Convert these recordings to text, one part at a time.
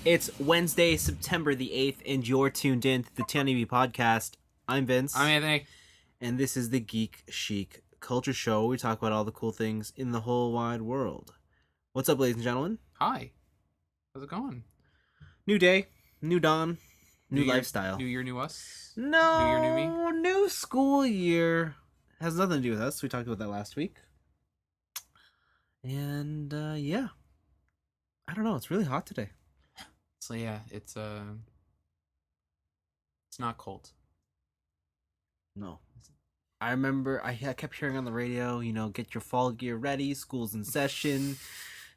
It's Wednesday, September the 8th, and you're tuned in to the TNIAB podcast. I'm Vince. I'm Anthony. And this is the Geek Chic Culture Show. We talk about all the cool things in the whole wide world. What's up, ladies and gentlemen? Hi. How's it going? New day, new dawn, new year, lifestyle. New year, new us? No, New year, new me? New school year. Has nothing to do with us. We talked about that last week. And, yeah. I don't know. It's really hot today. So yeah, it's not cold. No. I remember I kept hearing on the radio, get your fall gear ready, school's in session.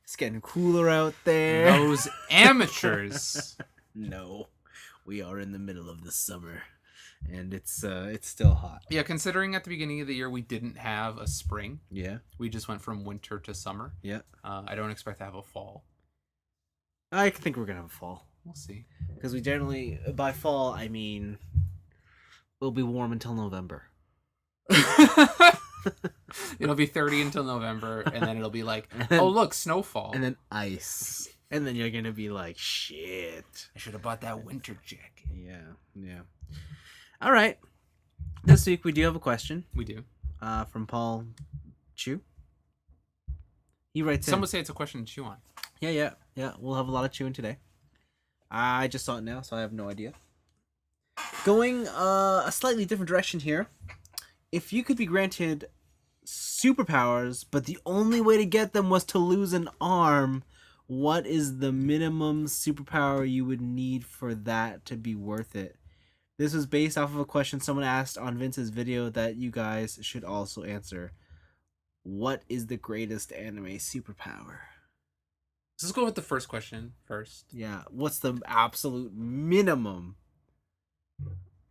It's getting cooler out there. Those amateurs. No. We are in the middle of the summer and it's still hot. Yeah, considering at the beginning of the year we didn't have a spring. Yeah. We just went from winter to summer. Yeah. I don't expect to have a fall. I think we're going to have a fall. We'll see. Because we generally, by fall, I mean, it'll be warm until November. It'll be 30 until November, and then it'll be like, oh, look, snowfall. And then ice. And then you're going to be like, shit. I should have bought that winter jacket. Yeah. All right. This week we do have a question. We do. From Paul Chu. He writes Some would say it's a question to chew on. Yeah. We'll have a lot of chewing today. I just saw it now, so I have no idea. Going a slightly different direction here. If you could be granted superpowers, but the only way to get them was to lose an arm, what is the minimum superpower you would need for that to be worth it? This was based off of a question someone asked on Vince's video that you guys should also answer. What is the greatest anime superpower? Let's go with the first question first. Yeah, what's the absolute minimum?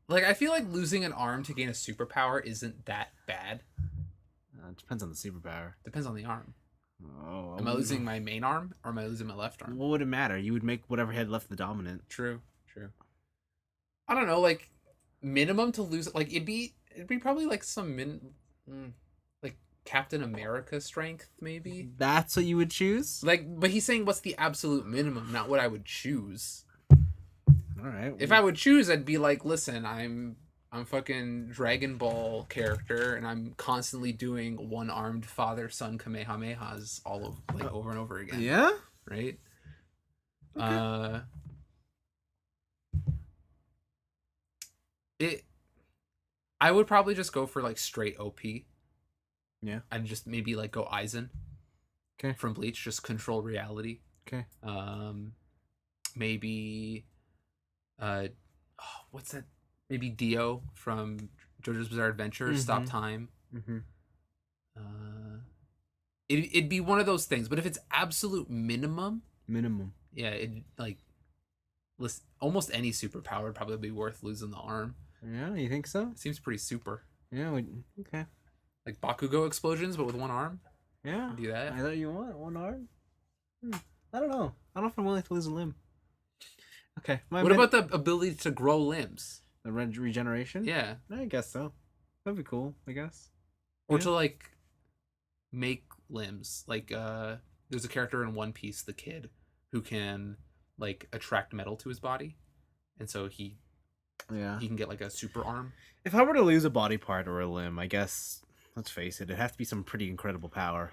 Like, I feel like losing an arm to gain a superpower isn't that bad. It depends on the superpower. Depends on the arm. Oh, am I losing my main arm or am I losing my left arm? What would it matter? You would make whatever had left the dominant. True. I don't know, like, minimum to lose, like, it'd be probably like some like Captain America strength, maybe. That's what you would choose? Like, but he's saying what's the absolute minimum, not what I would choose. All right. If I would choose, I'd be like, listen, I'm fucking Dragon Ball character, and I'm constantly doing one-armed father-son Kamehamehas all of, like, over and over again. Yeah? Right? Okay. I would probably just go for, like, straight OP. Yeah. I'd just maybe, like, go Aizen. Okay. From Bleach, just control reality. Okay. Maybe what's that? Maybe Dio from JoJo's Bizarre Adventure. Mm-hmm. Stop time. Mm-hmm. It'd be one of those things. But if it's absolute minimum, yeah, it like almost any superpower would probably be worth losing the arm. Yeah, you think so? It seems pretty super. Yeah. Okay. Like Bakugo explosions, but with one arm. Yeah. Do that. I thought you want one arm. I don't know. I don't know if I'm willing to lose a limb. Okay. What about the ability to grow limbs? The regeneration? Yeah. I guess so. That'd be cool, I guess. Or to, like, make limbs. Like, there's a character in One Piece, the kid, who can, like, attract metal to his body. And so he can get, like, a super arm. If I were to lose a body part or a limb, I guess, let's face it, it'd have to be some pretty incredible power.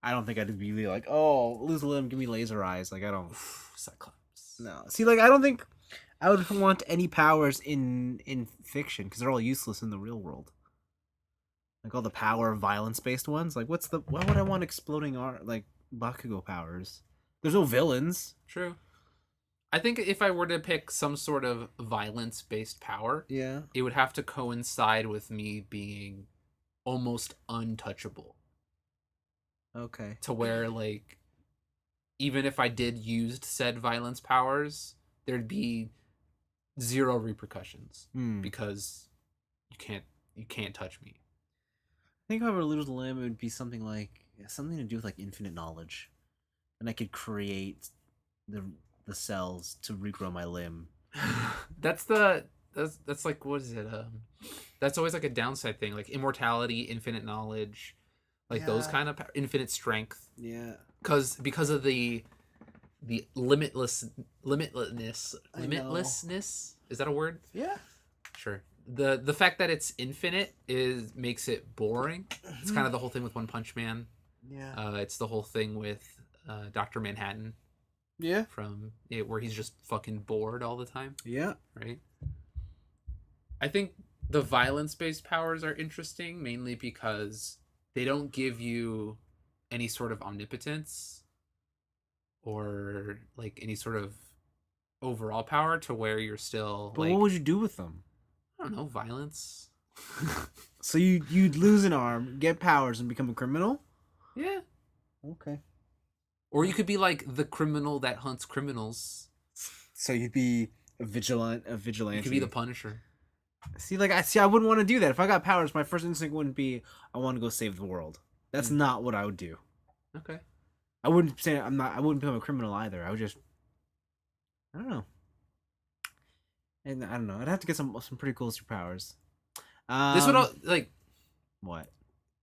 I don't think I'd be like, oh, lose a limb, give me laser eyes. Like, I don't... Cyclops. No. See, like, I don't think I would want any powers in fiction, because they're all useless in the real world. Like, all the power of violence-based ones. Like, why would I want exploding like, Bakugo powers? There's no villains. True. I think if I were to pick some sort of violence-based power, yeah, it would have to coincide with me being almost untouchable. Okay. To where, like, even if I did use said violence powers, there'd be zero repercussions because you can't touch me. I think if I were to lose a limb, it would be something to do with like infinite knowledge, and I could create the cells to regrow my limb. That's like, what is it? That's always like a downside thing, like immortality, infinite knowledge, like those kind of infinite strength. Yeah. Because of the the limitlessness. Is that a word? Yeah. Sure. The fact that it's infinite makes it boring. It's kind of the whole thing with One Punch Man. Yeah. It's the whole thing with Dr. Manhattan Yeah. from where he's just fucking bored all the time. Yeah. Right. I think the violence-based powers are interesting mainly because they don't give you any sort of omnipotence or like any sort of overall power to where you're still But like, what would you do with them? I don't know, violence. So you'd lose an arm, get powers, and become a criminal? Yeah. Okay. Or you could be like the criminal that hunts criminals. So you'd be a vigilante. You could be the Punisher. I wouldn't want to do that. If I got powers, my first instinct wouldn't be I want to go save the world. That's not what I would do. Okay. I wouldn't say I wouldn't become a criminal either. I would just I don't know. And I don't know. I'd have to get some pretty cool superpowers. This would all, like what?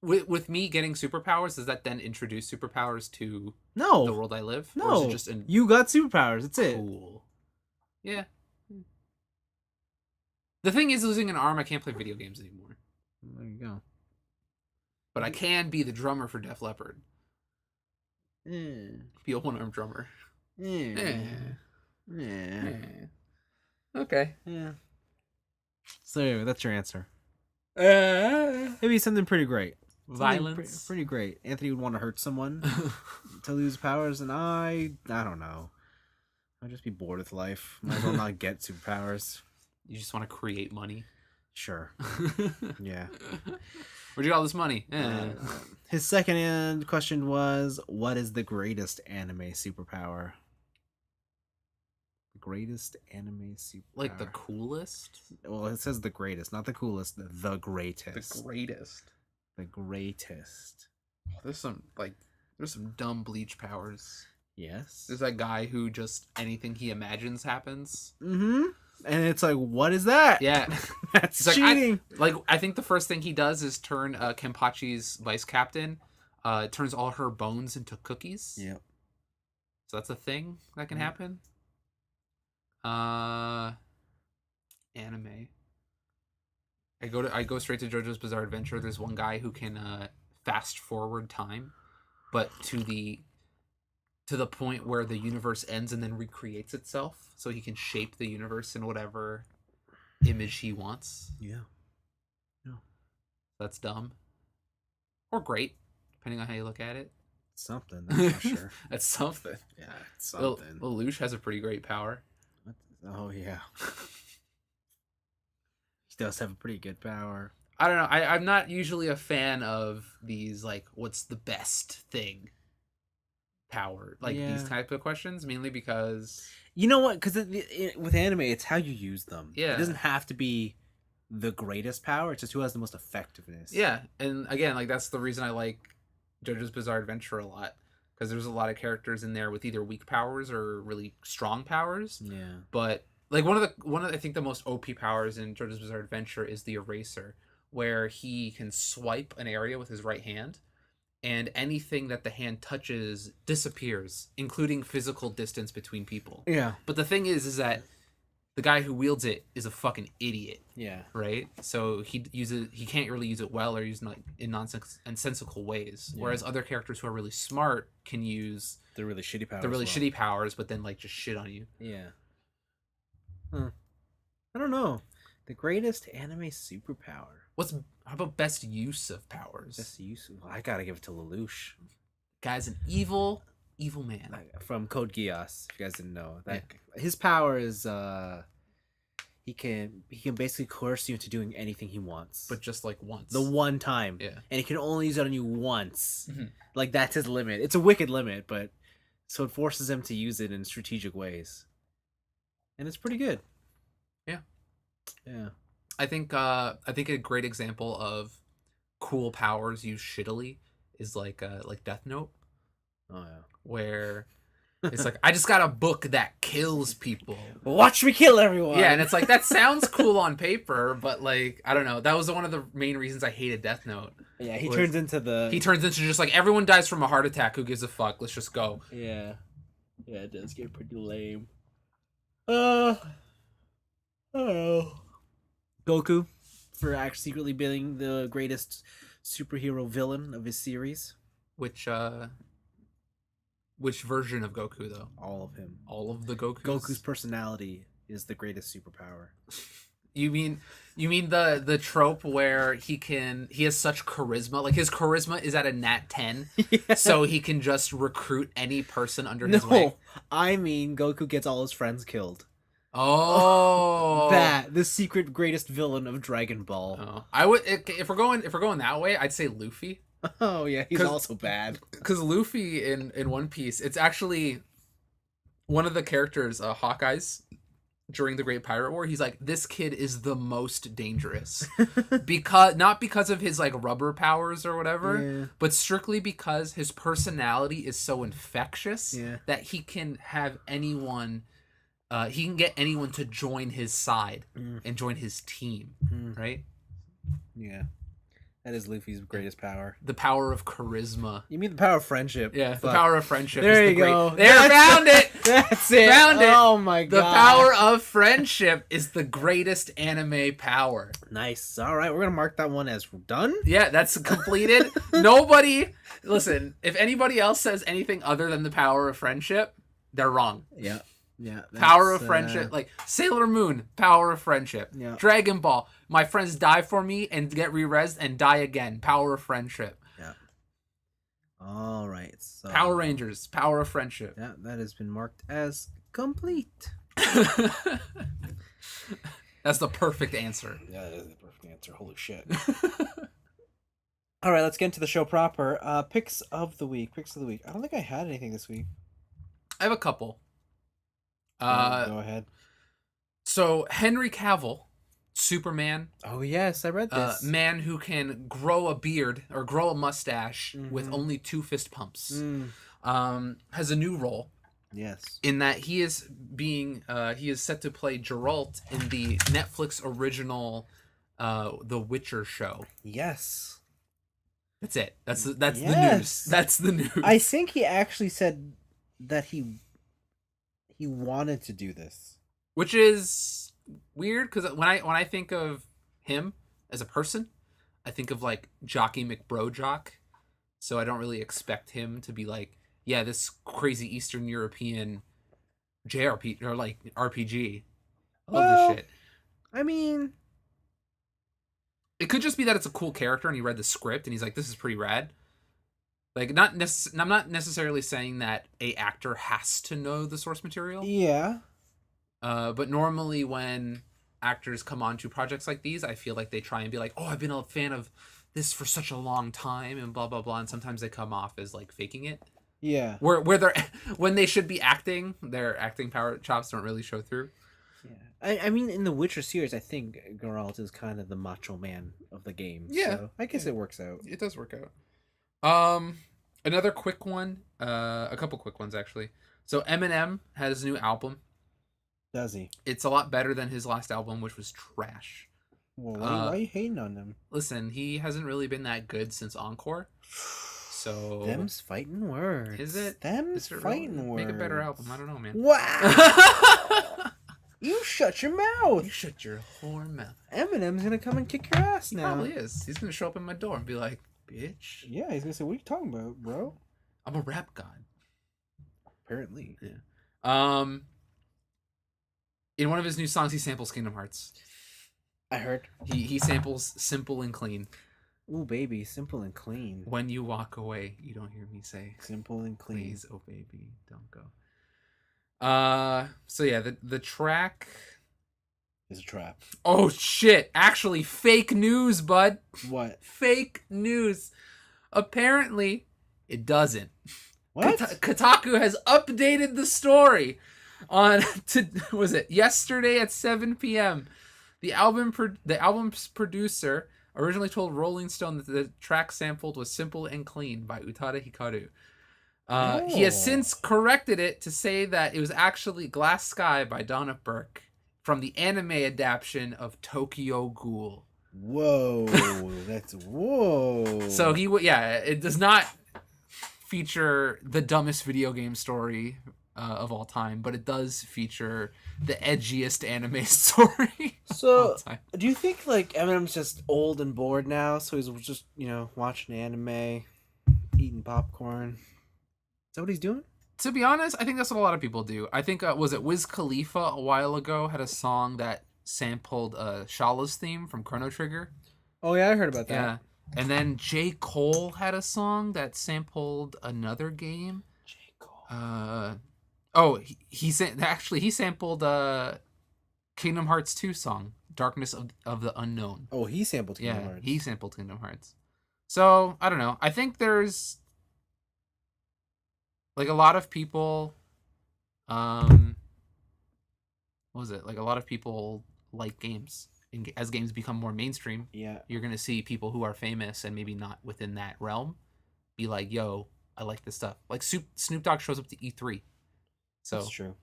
With me getting superpowers, does that then introduce superpowers to No. the world I live? No. Or is it just you got superpowers. That's it. Cool. Yeah. The thing is, losing an arm, I can't play video games anymore. There you go. But I can be the drummer for Def Leppard. Yeah. Be a one-armed drummer. Yeah. Okay. Yeah. So anyway, that's your answer. Maybe something pretty great. Violence. Pretty great. Anthony would want to hurt someone to lose powers, and I don't know. I'd just be bored with life. Might as well not get superpowers. You just want to create money. Sure. Yeah. Where'd you get all this money? His second question was, what is the greatest anime superpower? The greatest anime superpower. Like the coolest? Well, it says the greatest, not the coolest. The greatest. The greatest. The greatest. There's some dumb Bleach powers. Yes. There's that guy who just anything he imagines happens. Mm-hmm. And it's like, what is that? Yeah. That's like, cheating. I think the first thing he does is turn Kenpachi's vice captain, turns all her bones into cookies. Yep. So that's a thing that can happen. Anime. I go straight to JoJo's Bizarre Adventure. There's one guy who can fast forward time, but to the point where the universe ends and then recreates itself, so he can shape the universe in whatever image he wants. Yeah. That's dumb. Or great, depending on how you look at it. Something, that's for sure. That's something. Yeah, it's something. Lelouch has a pretty great power. Oh, yeah. He does have a pretty good power. I don't know. I'm not usually a fan of these, like, what's the best thing power? Like, these type of questions, mainly because... You know what? Because with anime, it's how you use them. Yeah. It doesn't have to be the greatest power. It's just who has the most effectiveness. Yeah, and again, like, that's the reason I like JoJo's Bizarre Adventure a lot. Because there's a lot of characters in there with either weak powers or really strong powers. Yeah. But like one of I think the most OP powers in JoJo's Bizarre Adventure is the Eraser, where he can swipe an area with his right hand, and anything that the hand touches disappears, including physical distance between people. Yeah. But the thing is that the guy who wields it is a fucking idiot. Yeah. Right? So he can't really use it well or use it like in nonsensical ways. Yeah. Whereas other characters who are really smart can use the really shitty powers. Shitty powers, but then like just shit on you. Yeah. Huh. I don't know. The greatest anime superpower. How about best use of powers? Best use? Well, I gotta give it to Lelouch. Guy's an evil man. From Code Geass, if you guys didn't know. His power is he can basically coerce you into doing anything he wants. But just like once. The one time. Yeah. And he can only use it on you once. Mm-hmm. Like that's his limit. It's a wicked limit, but so it forces him to use it in strategic ways. And it's pretty good. Yeah. Yeah. I think a great example of cool powers used shittily is like Death Note. Oh yeah. Where it's like, I just got a book that kills people. Watch me kill everyone. Yeah, and it's like, that sounds cool on paper, but like, I don't know. That was one of the main reasons I hated Death Note. Yeah, he turns into just like, everyone dies from a heart attack. Who gives a fuck? Let's just go. Yeah. Yeah, it does get pretty lame. Oh. Goku, for actually secretly being the greatest superhero villain of his series. Which version of Goku though? All of him. All of the Gokus? Goku's personality is the greatest superpower. You mean the trope where he has such charisma, like his charisma is at a nat 10, Yeah. so he can just recruit any person under his wing. No, I mean Goku gets all his friends killed. Oh, That the secret greatest villain of Dragon Ball. Oh. I would if we're going that way, I'd say Luffy. Oh yeah, he's also bad. Because Luffy in One Piece, it's actually one of the characters, Hawkeye's, during the Great Pirate War. He's like, this kid is the most dangerous because not because of his like rubber powers or whatever, Yeah. but strictly because his personality is so infectious Yeah. that he can have anyone. He can get anyone to join his side and join his team, right? Yeah. That is Luffy's greatest power. The power of charisma. You mean the power of friendship? Yeah, the Fuck. power of friendship. There is you the great... go. There, found it. That's it. Found it. Oh my god. The power of friendship is the greatest anime power. Nice. All right, we're gonna mark that one as done. Yeah, that's completed. Nobody, listen. If anybody else says anything other than the power of friendship, they're wrong. Yeah. Yeah. Power of friendship, like Sailor Moon, power of friendship. Yeah. Dragon Ball, my friends die for me and get re-resed and die again. Power of friendship. Yeah. All right. So Power Rangers, power of friendship. yeah, that has been marked as complete. That's the perfect answer. Yeah, that is the perfect answer. Holy shit. All right, let's get into the show proper. Picks of the week. Picks of the week. I don't think I had anything this week. I have a couple. Go ahead. So Henry Cavill, Superman, Oh yes, I read this. man who can grow a beard or grow a mustache with Mhm. only 2 fist pumps, Mm, has a new role yes. in that he is set to play Geralt in the Netflix original The Witcher show. Yes. That's it. That's the news. Yes. That's the news. I think he actually said that he wanted to do this. Which is weird because when I think of him as a person, I think of like Jockey McBrojock. So I don't really expect him to be like, yeah, this crazy Eastern European JRPG or like RPG. I love Well, this shit. I mean, It could just be that it's a cool character and he read the script and he's like, this is pretty rad. Like, I'm not necessarily saying that a actor has to know the source material. yeah. But normally when actors come onto projects like these, I feel like they try and be like, oh, I've been a fan of this for such a long time and blah, blah, blah. And sometimes they come off as like faking it. Yeah. Where they're, when they should be acting, their acting power chops don't really show through. Yeah. I mean, in the Witcher series, I think Geralt is kind of the macho man of the game. Yeah. So I guess it works out. It does work out. Another quick one, a couple quick ones actually. So Eminem has a new album. Does he? It's a lot better than his last album, which was trash. Well, why are you hating on him? Listen, he hasn't really been that good since Encore. So Them's fighting words. Is it? Them's Is it fighting really? words. Make a better album. I don't know, man. Wow! You shut your mouth. You shut your whore mouth. Eminem's gonna come and kick your ass He now. probably is. He's gonna show up in my door and be like, "Bitch, Yeah, he's gonna say, "What are you talking about, bro?" I'm a rap god." Apparently. Yeah. In one of his new songs, he samples Kingdom Hearts. I heard. He samples "Simple and Clean." Ooh, baby, simple and clean. When you walk away, you don't hear me say, Simple and clean. "Please, oh baby, don't go." So yeah, the track. Is a trap. Oh shit! Actually, fake news, bud. What? Fake news. Apparently, it doesn't. What? Kotaku has updated the story on was it yesterday at 7 p.m. The album's producer originally told Rolling Stone that the track sampled was "Simple and Clean" by Utada Hikaru. He has since corrected it to say that it was actually "Glass Sky" by Donna Burke from the anime adaptation of Tokyo Ghoul. Whoa, that's whoa. So it does not feature the dumbest video game story of all time, but it does feature the edgiest anime story of So, all time. do you think like Eminem's just old and bored now? So he's just watching anime, eating popcorn. Is that what he's doing? To be honest, I think that's what a lot of people do. I think was it Wiz Khalifa a while ago had a song that sampled Shala's theme from Chrono Trigger. Oh yeah, I heard about that. Yeah, and then J. Cole had a song that sampled another game. J. Cole. He sampled Kingdom Hearts 2 song, Darkness of the Unknown. Oh, he sampled Kingdom Hearts. He sampled Kingdom Hearts. So, I don't know. I think there's like a lot of people what was it? Like a lot of people like games. As games become more mainstream, you're going to see people who are famous and maybe not within that realm be like, yo, I like this stuff. Like Snoop Dogg shows up to E3. So that's true.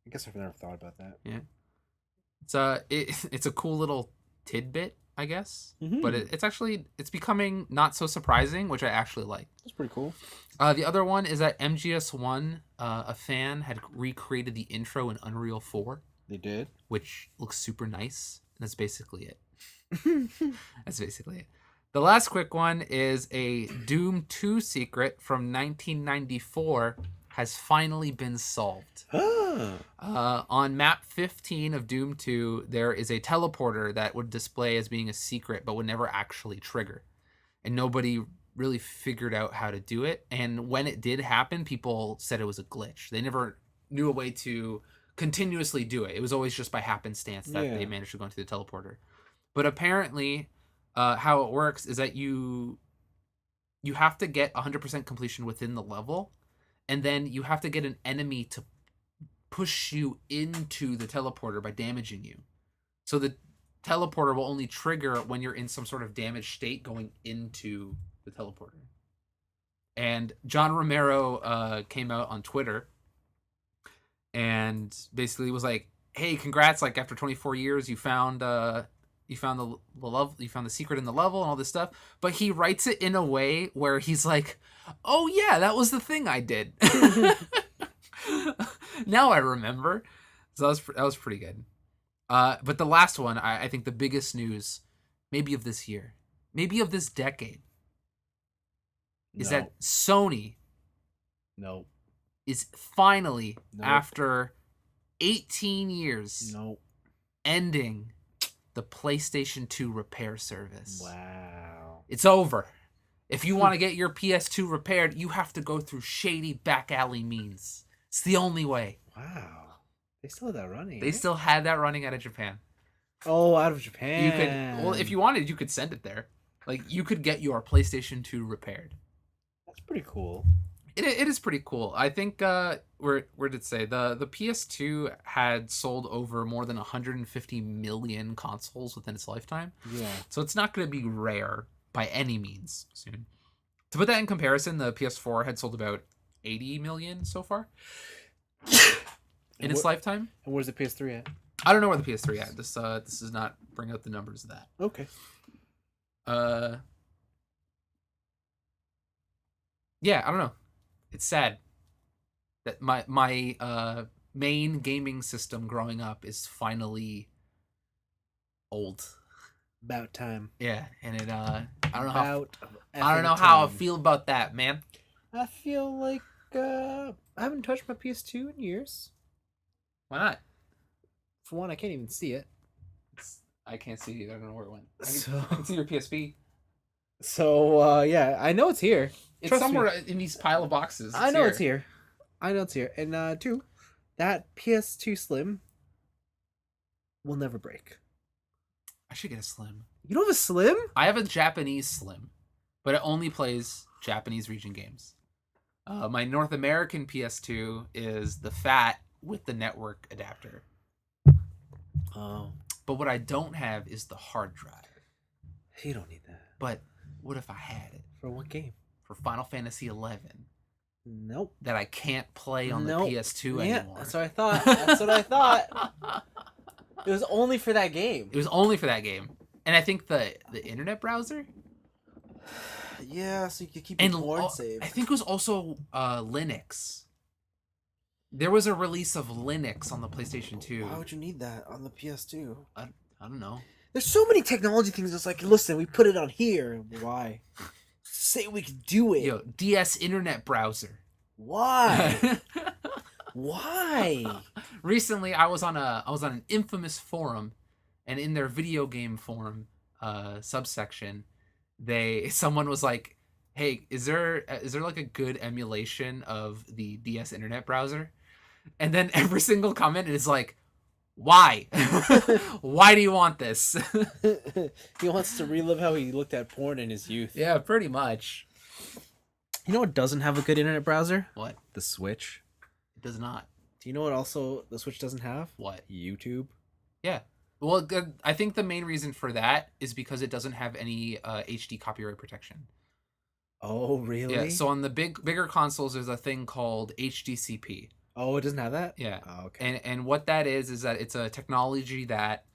I guess I've never thought about that. Yeah. It's a cool little tidbit, I guess. Mm-hmm. But it's becoming not so surprising, which I actually like. That's pretty cool. The other one is that MGS1, a fan had recreated the intro in Unreal 4. They did, which looks super nice. That's basically it. That's basically it. The last quick one is a Doom 2 secret from 1994 has finally been solved. On map 15 of Doom 2, there is a teleporter that would display as being a secret but would never actually trigger. And nobody really figured out how to do it. And when it did happen, people said it was a glitch. They never knew a way to continuously do it. It was always just by happenstance that they managed to go into the teleporter. But apparently, how it works is that you have to get 100% completion within the level, and then you have to get an enemy to push you into the teleporter by damaging you. So the teleporter will only trigger when you're in some sort of damaged state going into the teleporter. And John Romero came out on Twitter and basically was like, "Hey, congrats! Like after 24 years, you found the level, you found the secret in the level and all this stuff." But he writes it in a way where he's like, "Oh yeah, that was the thing I did." Now I remember. So that was pretty good. But the last one, I think the biggest news, maybe of this year, maybe of this decade, is that Sony is finally, after 18 years, ending the PlayStation 2 repair service. Wow. It's over. If you want to get your PS2 repaired, you have to go through shady back alley means. It's the only way. Wow. They still had that running. They still had that running out of Japan. Oh, out of Japan. You could, well, if you wanted, you could send it there. Like, you could get your PlayStation 2 repaired. That's pretty cool. It is pretty cool. I think where did it say the PS2 had sold over more than 150 million consoles within its lifetime. Yeah. So it's not going to be rare by any means soon. To put that in comparison, the PS4 had sold about 80 million so far in its lifetime. And where's the PS3 at? I don't know where the PS3 at. This does not bring out the numbers of that. Okay. Yeah, I don't know. It's sad that my main gaming system growing up is finally old. About time. Yeah, and it I don't know time. how I feel about that, man. I feel like I haven't touched my PS2 in years. Why not? For one, I can't even see it. I can't see it. I don't know where it went. I can see your PSP. So yeah, I know it's here. It's Trust somewhere me. in these pile of boxes. I know it's here. I know it's here. And two, that PS2 Slim will never break. I should get a Slim. You don't have a Slim? I have a Japanese Slim, but it only plays Japanese region games. My North American PS2 is the fat with the network adapter. Oh. But what I don't have is the hard drive. You don't need that. But what if I had it? For what game? For Final Fantasy 11. Nope. That I can't play on the PS2 anymore. That's what I thought. That's what I thought. It was only for that game. It was only for that game. And I think the internet browser? Yeah, so you could keep your porn saved. I think it was also Linux. There was a release of Linux on the PlayStation 2. Why would you need that on the PS2? I don't know. There's so many technology things. It's like, listen, we put it on here. Why? Say we could do it. Yo, DS Internet Browser. Why? Why? Recently, I was on an infamous forum, and in their video game forum subsection, someone was like, "Hey, is there like a good emulation of the DS Internet Browser?" And then every single comment is like, "Why? Why do you want this?" He wants to relive how he looked at porn in his youth. Yeah, pretty much. You know what doesn't have a good internet browser? What? The Switch. It does not. Do you know what also the Switch doesn't have? What? YouTube. Yeah. Well, I think the main reason for that is because it doesn't have any HD copyright protection. Oh, really? Yeah. So on the bigger consoles, there's a thing called HDCP. Oh, it doesn't have that? Yeah. Oh, okay. And what that is that it's a technology that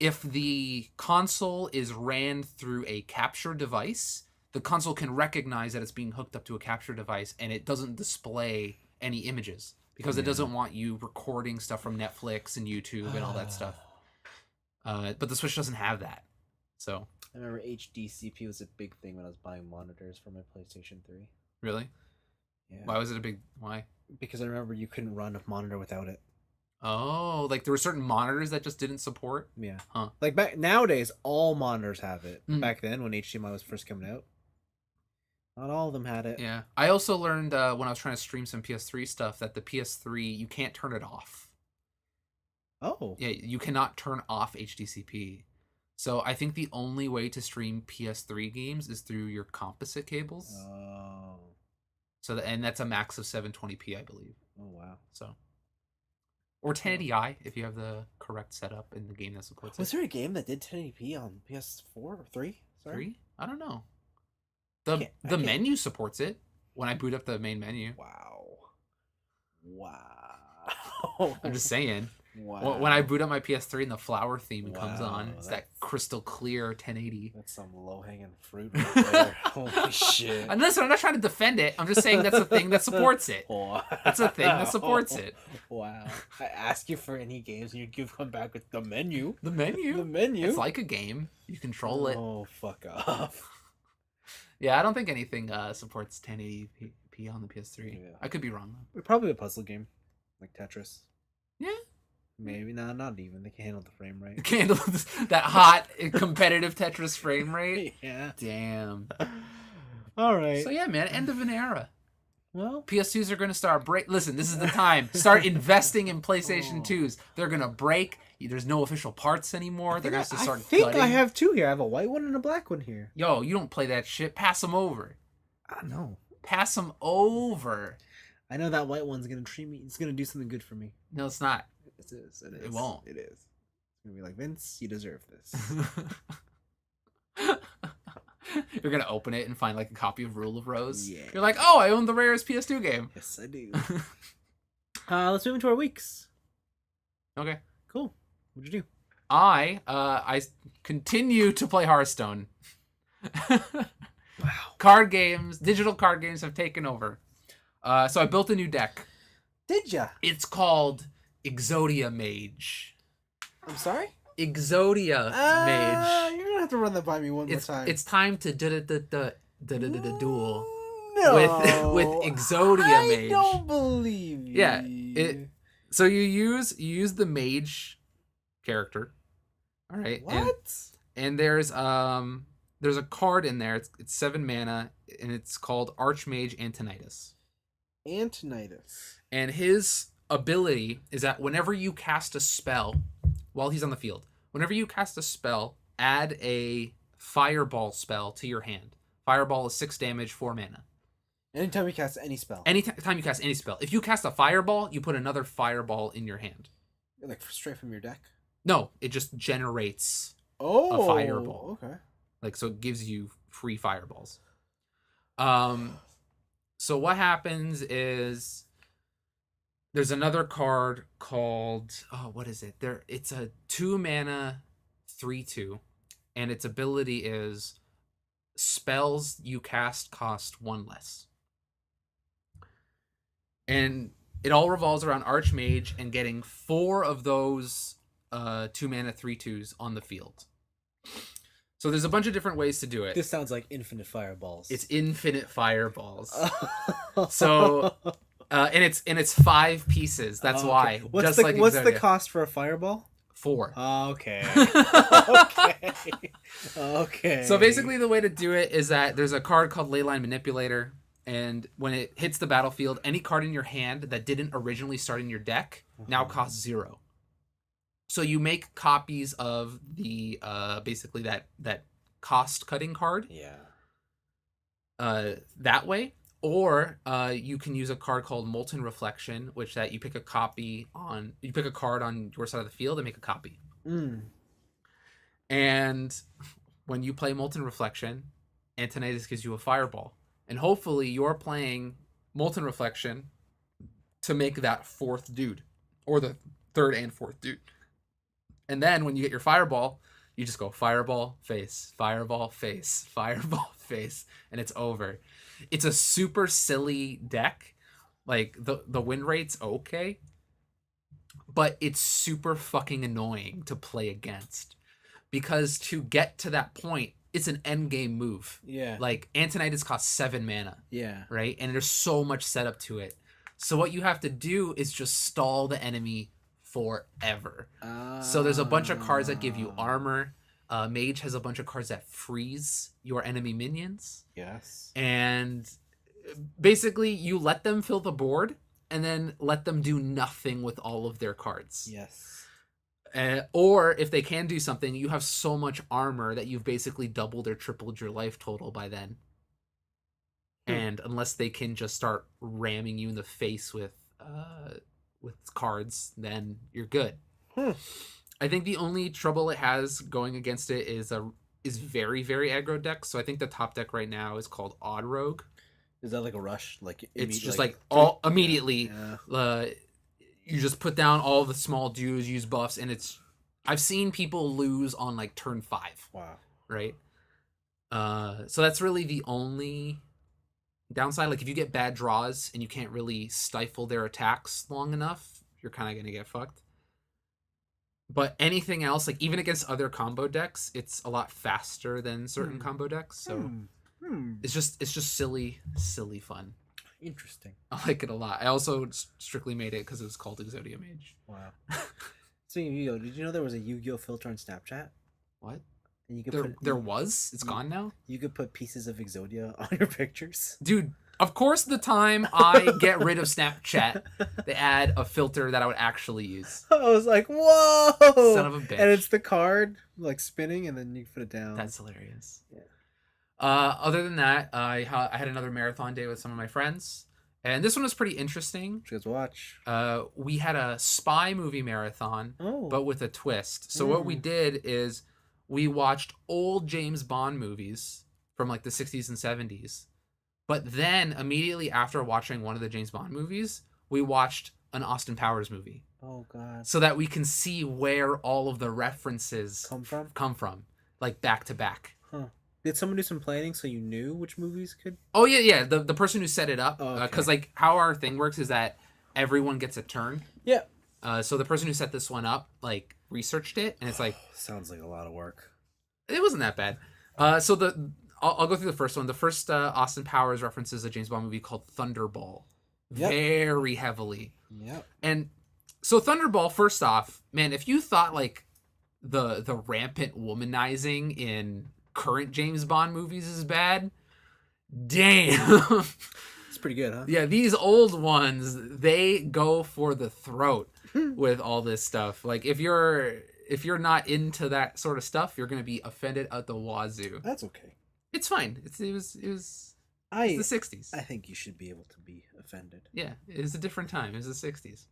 if the console is ran through a capture device, the console can recognize that it's being hooked up to a capture device, and it doesn't display any images because it doesn't want you recording stuff from Netflix and YouTube and all that stuff. But the Switch doesn't have that. So I remember HDCP was a big thing when I was buying monitors for my PlayStation 3. really? Yeah. Why was it a big why? Because I remember you couldn't run a monitor without it. Oh, like there were certain monitors that just didn't support? Yeah. Huh. Like back nowadays, all monitors have it. Mm. Back then, when HDMI was first coming out, not all of them had it. Yeah. I also learned when I was trying to stream some PS3 stuff that the PS3, you can't turn it off. Oh. Yeah, you cannot turn off HDCP. So I think the only way to stream PS3 games is through your composite cables. Oh. So and that's a max of 720p, I believe. Oh, wow. So, or 1080i if you have the correct setup in the game that supports Was it. there a game that did 1080p on PS4 or 3? Sorry. 3? I don't know. I The can't- menu supports it when I boot up the main menu. Wow. Wow. I'm just saying. Wow. When I boot up my PS3 and the flower theme comes Wow, on, it's that crystal clear 1080. That's some low-hanging fruit right there. Holy shit. And listen, I'm not trying to defend it. I'm just saying that's a thing that supports it. Wow. That's a thing that supports it. Wow. I ask you for any games and you come back with the menu. The menu. The menu. It's like a game. You control it. Oh, fuck off. Yeah, I don't think anything supports 1080p on the PS3. Yeah. I could be wrong though. Probably a puzzle game, like Tetris. Yeah. Maybe not even. They can handle the frame rate. Candle that hot competitive Tetris frame rate. Yeah. Damn. All right. So yeah, man, end of an era. Well, PS2s are going to start break. Listen, this is the time. Start investing in PlayStation 2s. They're going to break. There's no official parts anymore. They're going to have to start I think gutting. I have two here. I have a white one and a black one here. Yo, you don't play that shit. Pass them over. I know. Pass them over. I know that white one's gonna treat me. It's gonna do something good for me. No, it's not. It is. It is. It won't. It is. It's gonna be like, Vince, you deserve this. You're going to open it and find like a copy of Rule of Rose. Yeah. You're like, oh, I own the rarest PS2 game. Yes, I do. Let's move into our weeks. Okay. Cool. What'd you do? I continue to play Hearthstone. Wow. Card games, digital card games have taken over. So I built a new deck. Did ya? It's called Exodia Mage. I'm sorry? Exodia Mage. You're gonna have to run that by me one more time. It's time to duel No, with Exodia Mage. I don't believe you. Yeah, so you use the mage character. All right. What? And there's a card in there. It's 7 mana and it's called Archmage Antonidas. Antonidas. And his ability is that whenever you cast a spell while he's on the field, whenever you cast a spell, add a fireball spell to your hand. Fireball is 6 damage, 4 mana. Anytime you cast any spell. Anytime you cast any spell. If you cast a fireball, you put another fireball in your hand. Like straight from your deck? No, it just generates a fireball. Okay. like, so it gives you free fireballs. So what happens is there's another card called, oh, what is it? It's a 2 mana 3/2, and its ability is spells you cast cost 1 less. And it all revolves around Archmage and getting 4 of those 2-mana 3/2s on the field. So there's a bunch of different ways to do it. This sounds like infinite fireballs. It's infinite fireballs. So and it's 5 pieces. That's why. What's Just like what's the Exodia. cost for a fireball? 4. Okay. Okay. So basically the way to do it is that there's a card called Leyline Manipulator, and when it hits the battlefield, any card in your hand that didn't originally start in your deck now costs 0. So you make copies of the basically that cost cutting card. Yeah. That way. Or you can use a card called Molten Reflection, which that you pick a card on your side of the field and make a copy. And when you play Molten Reflection, Antonidas gives you a fireball. And hopefully you're playing Molten Reflection to make that 4th dude. Or the 3rd and 4th dude. And then when you get your fireball, you just go fireball, face, fireball, face, fireball, face, and it's over. It's a super silly deck. Like the win rate's okay, but it's super fucking annoying to play against because to get to that point, it's an end game move. Yeah. Like Antonidas costs 7 mana. Yeah. Right, and there's so much setup to it. So what you have to do is just stall the enemy forever. So there's a bunch of cards that give you armor. Mage has a bunch of cards that freeze your enemy minions. Yes. And basically you let them fill the board and then let them do nothing with all of their cards. Yes. Or if they can do something, you have so much armor that you've basically doubled or tripled your life total by then. And unless they can just start ramming you in the face with cards, then you're good. I think the only trouble it has going against it is very, very aggro deck. So I think the top deck right now is called Odd Rogue. Is that like a rush? Like it's just like all immediately. Yeah. You just put down all the small dudes, use buffs, and I've seen people lose on like turn 5. Wow. Right. So that's really the only downside. Like if you get bad draws and you can't really stifle their attacks long enough, you're kind of gonna get fucked. But anything else, like even against other combo decks, it's a lot faster than certain combo decks. So it's just silly fun. Interesting. I like it a lot. I also strictly made it because it was called Exodia Mage. Wow. Speaking of Yu-Gi-Oh, did you know there was a Yu-Gi-Oh filter on Snapchat? What? And you could there was? It's gone now? You could put pieces of Exodia on your pictures. Dude, of course the time I get rid of Snapchat, they add a filter that I would actually use. I was like, whoa! Son of a bitch. And it's the card, like, spinning, and then you put it down. That's hilarious. Yeah. Other than that, I had another marathon day with some of my friends. And this one was pretty interesting. Did you guys watch? We had a spy movie marathon, but with a twist. So what we did is we watched old James Bond movies from like the 60s and 70s. But then immediately after watching one of the James Bond movies, we watched an Austin Powers movie. Oh, God. So that we can see where all of the references come from, like back to back. Huh. Did someone do some planning so you knew which movies could? Oh, yeah. The person who set it up. Oh, okay. 'Cause like how our thing works is that everyone gets a turn. Yeah. So the person who set this one up, like, researched it, and it's like... Sounds like a lot of work. It wasn't that bad. So I'll go through the first one. The first Austin Powers references a James Bond movie called Thunderball. Yep. Very heavily. Yep. And so Thunderball, first off, man, if you thought like the rampant womanizing in current James Bond movies is bad, damn. It's pretty good, huh? Yeah, these old ones, they go for the throat with all this stuff. Like if you're not into that sort of stuff, you're gonna be offended at the wazoo. That's okay. It's fine. It was the 60s. I think you should be able to be offended. Yeah, it was a different time. It was the 60s.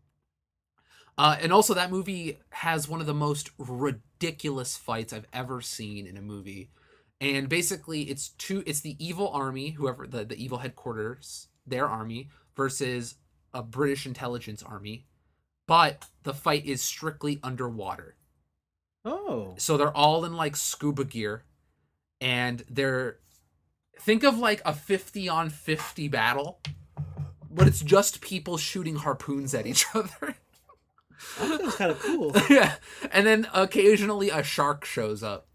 And also that movie has one of the most ridiculous fights I've ever seen in a movie. And basically it's the evil army, whoever the evil headquarters, their army, versus a British intelligence army. But the fight is strictly underwater. Oh. So they're all in like scuba gear. And think of like a 50-on-50 battle, but it's just people shooting harpoons at each other. That was kind of cool. Yeah, and then occasionally a shark shows up.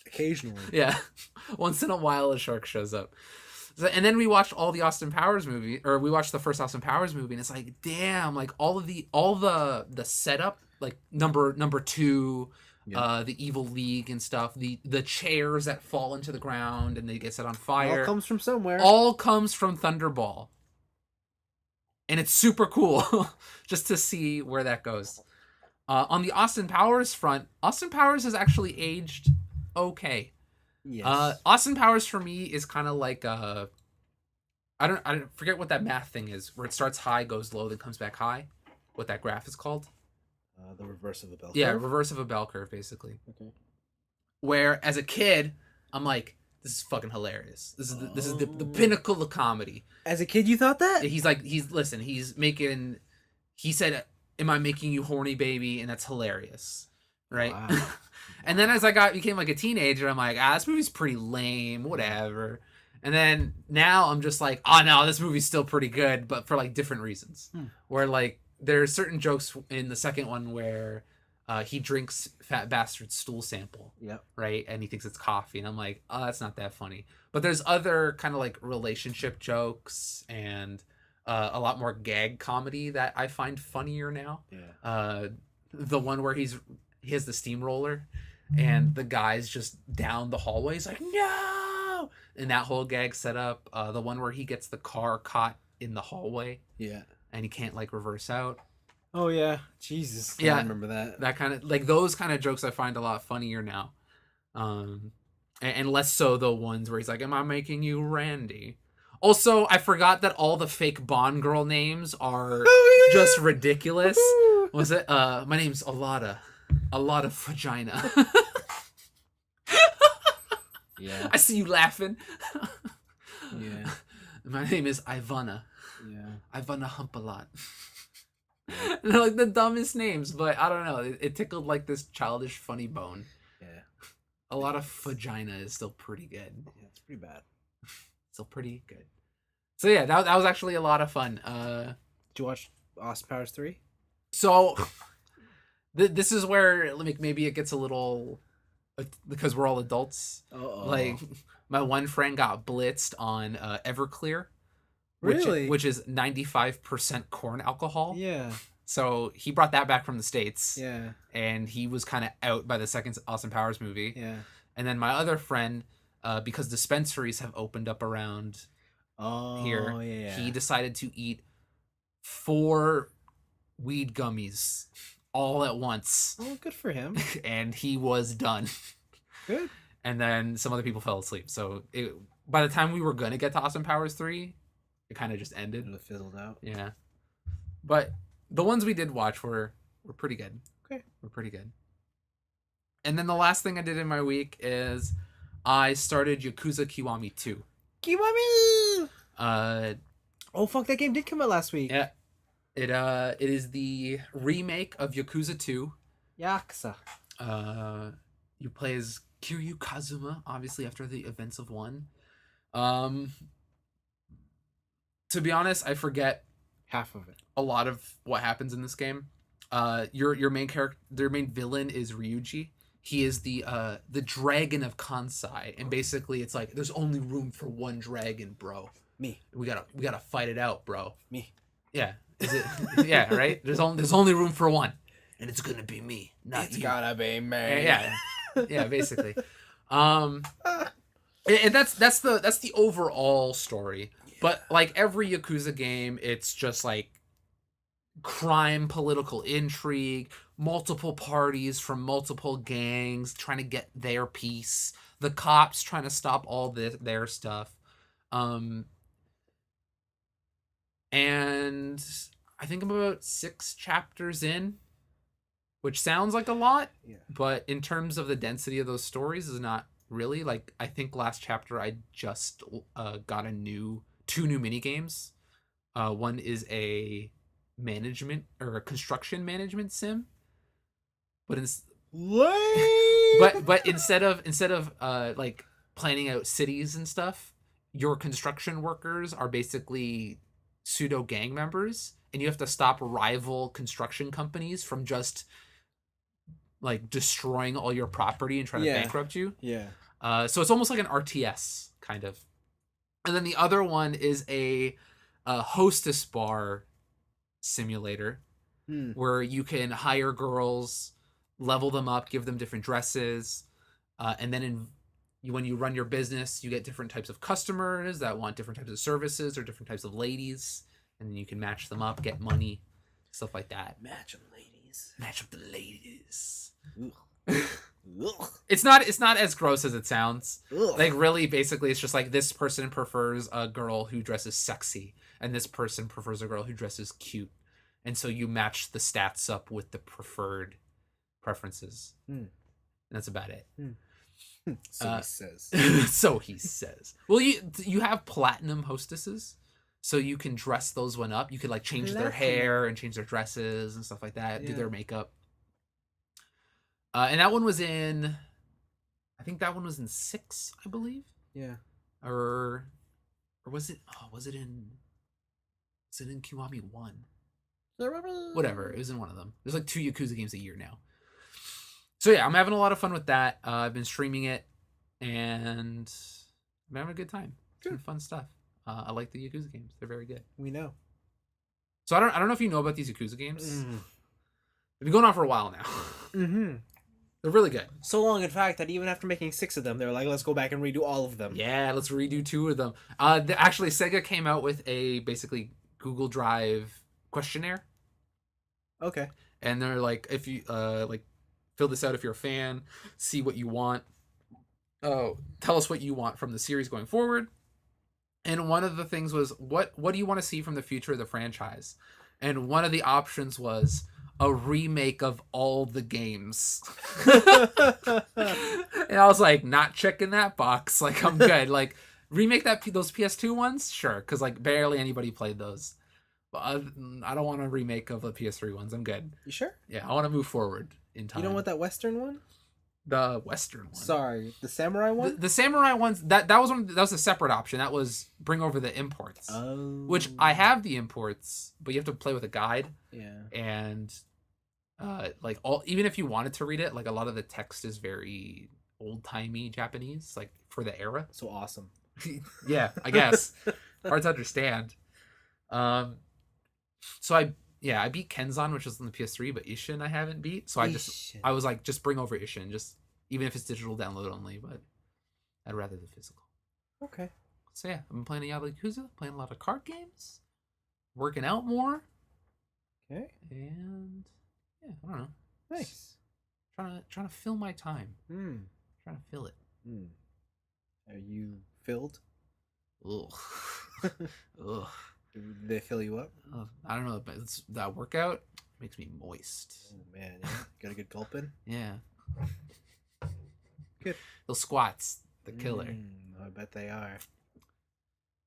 Occasionally. Yeah, once in a while a shark shows up. And then we watched all the Austin Powers movie, or we watched the first Austin Powers movie, and it's like, damn, like all the setup, like number two, the evil league and stuff, the chairs that fall into the ground and they get set on fire. All comes from somewhere. All comes from Thunderball. And it's super cool just to see where that goes. On the Austin Powers front, Austin Powers has actually aged okay. Yes. Austin Powers for me is kind of like I don't forget what that math thing is, where it starts high, goes low, then comes back high. What that graph is called? The reverse of a bell curve. Yeah, reverse of a bell curve, basically. Okay. Where as a kid, I'm like, this is fucking hilarious. This is the pinnacle of comedy. As a kid, you thought that? He said, "Am I making you horny, baby?" And that's hilarious, right? Wow. And then as I became like a teenager, I'm like, this movie's pretty lame, whatever. And then now I'm just like, oh no, this movie's still pretty good, but for like different reasons. Where like there's certain jokes in the second one where he drinks Fat Bastard's stool sample, right? And he thinks it's coffee, and I'm like, oh, that's not that funny. But there's other kind of like relationship jokes and a lot more gag comedy that I find funnier now. Yeah. The one where he has the steamroller, and the guy's just down the hallway. He's like, no! And that whole gag set up. The one where he gets the car caught in the hallway. Yeah. And he can't, like, reverse out. Oh, yeah. Jesus. Yeah. I remember that. That kind of, like, those kind of jokes I find a lot funnier now. And less so the ones where he's like, am I making you Randy? Also, I forgot that all the fake Bond girl names are just ridiculous. Was it? My name's Alada. A lot of vagina. Yeah. I see you laughing. Yeah. My name is Ivana. Yeah. Ivana Hump a lot. They're like the dumbest names, but I don't know. It tickled like this childish funny bone. Yeah. A lot of vagina is still pretty good. Yeah, it's pretty bad. Still pretty good. So yeah, that was actually a lot of fun. Did you watch Austin Powers 3? So this is where maybe it gets a little, because we're all adults. Uh-oh. Like my one friend got blitzed on Everclear, Really? which is 95% corn alcohol. Yeah. So he brought that back from the States. Yeah. And he was kind of out by the second Austin Powers movie. Yeah. And then my other friend, because dispensaries have opened up around here, yeah. he decided to eat 4 weed gummies all at once. Oh, good for him. And he was done. Good. And then some other people fell asleep. So by the time we were going to get to Austin Powers 3, it kind of just ended. It fizzled out. Yeah. But the ones we did watch were pretty good. Okay. Were pretty good. And then the last thing I did in my week is I started Yakuza Kiwami 2. Kiwami! Oh fuck, that game did come out last week. Yeah. It is the remake of Yakuza 2. Yakuza. You play as Kiryu Kazuma, obviously after the events of 1. To be honest, I forget half of it. A lot of what happens in this game. Your main character, their main villain is Ryuji. He is the dragon of Kansai, and basically it's like there's only room for one dragon, bro. Me. We gotta fight it out, bro. Me. Yeah. Is it? Yeah. Right. There's only room for one, and it's gonna be me, not It's you. gotta be me. Yeah. Yeah. Basically. And that's the overall story. Yeah. But like every Yakuza game, it's just like crime, political intrigue, multiple parties from multiple gangs trying to get their piece, the cops trying to stop all their stuff. And I think I'm about 6 chapters in, which sounds like a lot, but in terms of the density of those stories is not really. Like, I think last chapter I just got 2 new mini games. One is a management or a construction management sim, but but instead of like planning out cities and stuff, your construction workers are basically pseudo gang members, and you have to stop rival construction companies from just like destroying all your property and trying to bankrupt you. Yeah. So it's almost like an RTS kind of. And then the other one is a hostess bar simulator where you can hire girls, level them up, give them different dresses, and then when you run your business, you get different types of customers that want different types of services or different types of ladies, and then you can match them up, get money, stuff like that. Match them, ladies. Match up the ladies. Ugh. It's not as gross as it sounds. Ugh. Like really, basically, it's just like this person prefers a girl who dresses sexy, and this person prefers a girl who dresses cute, and so you match the stats up with the preferred preferences, and that's about it. So he says. So he says. Well, you have platinum hostesses, so you can dress those one up. You could like change their hair and change their dresses and stuff like that. Do their makeup. And that one was in, I think that one was in 6, I believe. Yeah. Or was it? Oh, was it in Kiwami 1? Whatever. It was in one of them. There's like 2 Yakuza games a year now. So yeah, I'm having a lot of fun with that. I've been streaming it, and I'm having a good time. Some fun stuff. I like the Yakuza games. They're very good. We know. So I don't know if you know about these Yakuza games. They've been going on for a while now. Mm-hmm. They're really good. So long, in fact, that even after making 6 of them, they were like, let's go back and redo all of them. Yeah, let's redo 2 of them. Actually, Sega came out with a basically Google Drive questionnaire. Okay. And they're like, if you like, fill this out if you're a fan, see what you want. Oh, tell us what you want from the series going forward. And one of the things was, what do you want to see from the future of the franchise? And one of the options was a remake of all the games. And I was like, not checking that box. Like, I'm good. Like, remake those PS2 ones? Sure, because like barely anybody played those. But I don't want a remake of the PS3 ones. I'm good. You sure? Yeah, I want to move forward in time. You don't want that Western one? The Western one. Sorry, the Samurai one? The Samurai ones, that was a separate option. That was bring over the imports. Oh. Which I have the imports, but you have to play with a guide. Yeah. And like even if you wanted to read it, like a lot of the text is very old-timey Japanese, like for the era. So awesome. Yeah, I guess. Hard to understand. So I beat Kenzan, which was on the PS3, but Ishin I haven't beat. So I was like, just bring over Ishin, just even if it's digital download only, but I'd rather the physical. Okay. So yeah, I've been playing Diablo Yakuza, playing a lot of card games, working out more. Okay. And yeah, I don't know. Nice. Trying to fill my time. Trying to fill it. Are you filled? Ugh. Ugh. Do they fill you up? I don't know, but that workout makes me moist. Oh man, yeah. Got a good gulp in? Yeah. Good. Those squats, the killer. I bet they are.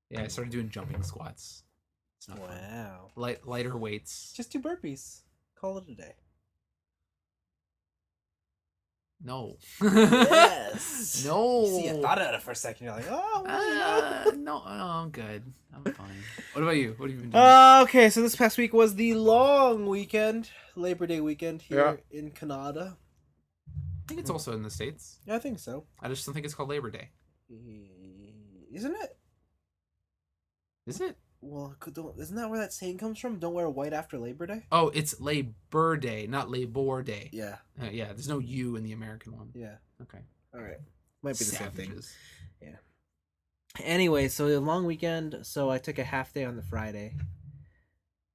Yeah, I started doing jumping squats. It's not fun. Wow. Lighter weights. Just 2 burpees. Call it a day. No. Yes. No. You see, I thought about it for a second. You're like, oh, well, no, I'm good. I'm fine. What about you? What have you been doing? Okay, so this past week was the long weekend, Labor Day weekend here in Canada. I think it's also in the States. Yeah, I think so. I just don't think it's called Labor Day. Isn't it? Is it? Well, isn't that where that saying comes from? Don't wear white after Labor Day? Oh, it's Labor Day, not Labor Day. Yeah. Yeah, there's no U in the American one. Yeah. Okay. All right. Might be the same thing. Savages. Yeah. Anyway, so the long weekend, so I took a half day on the Friday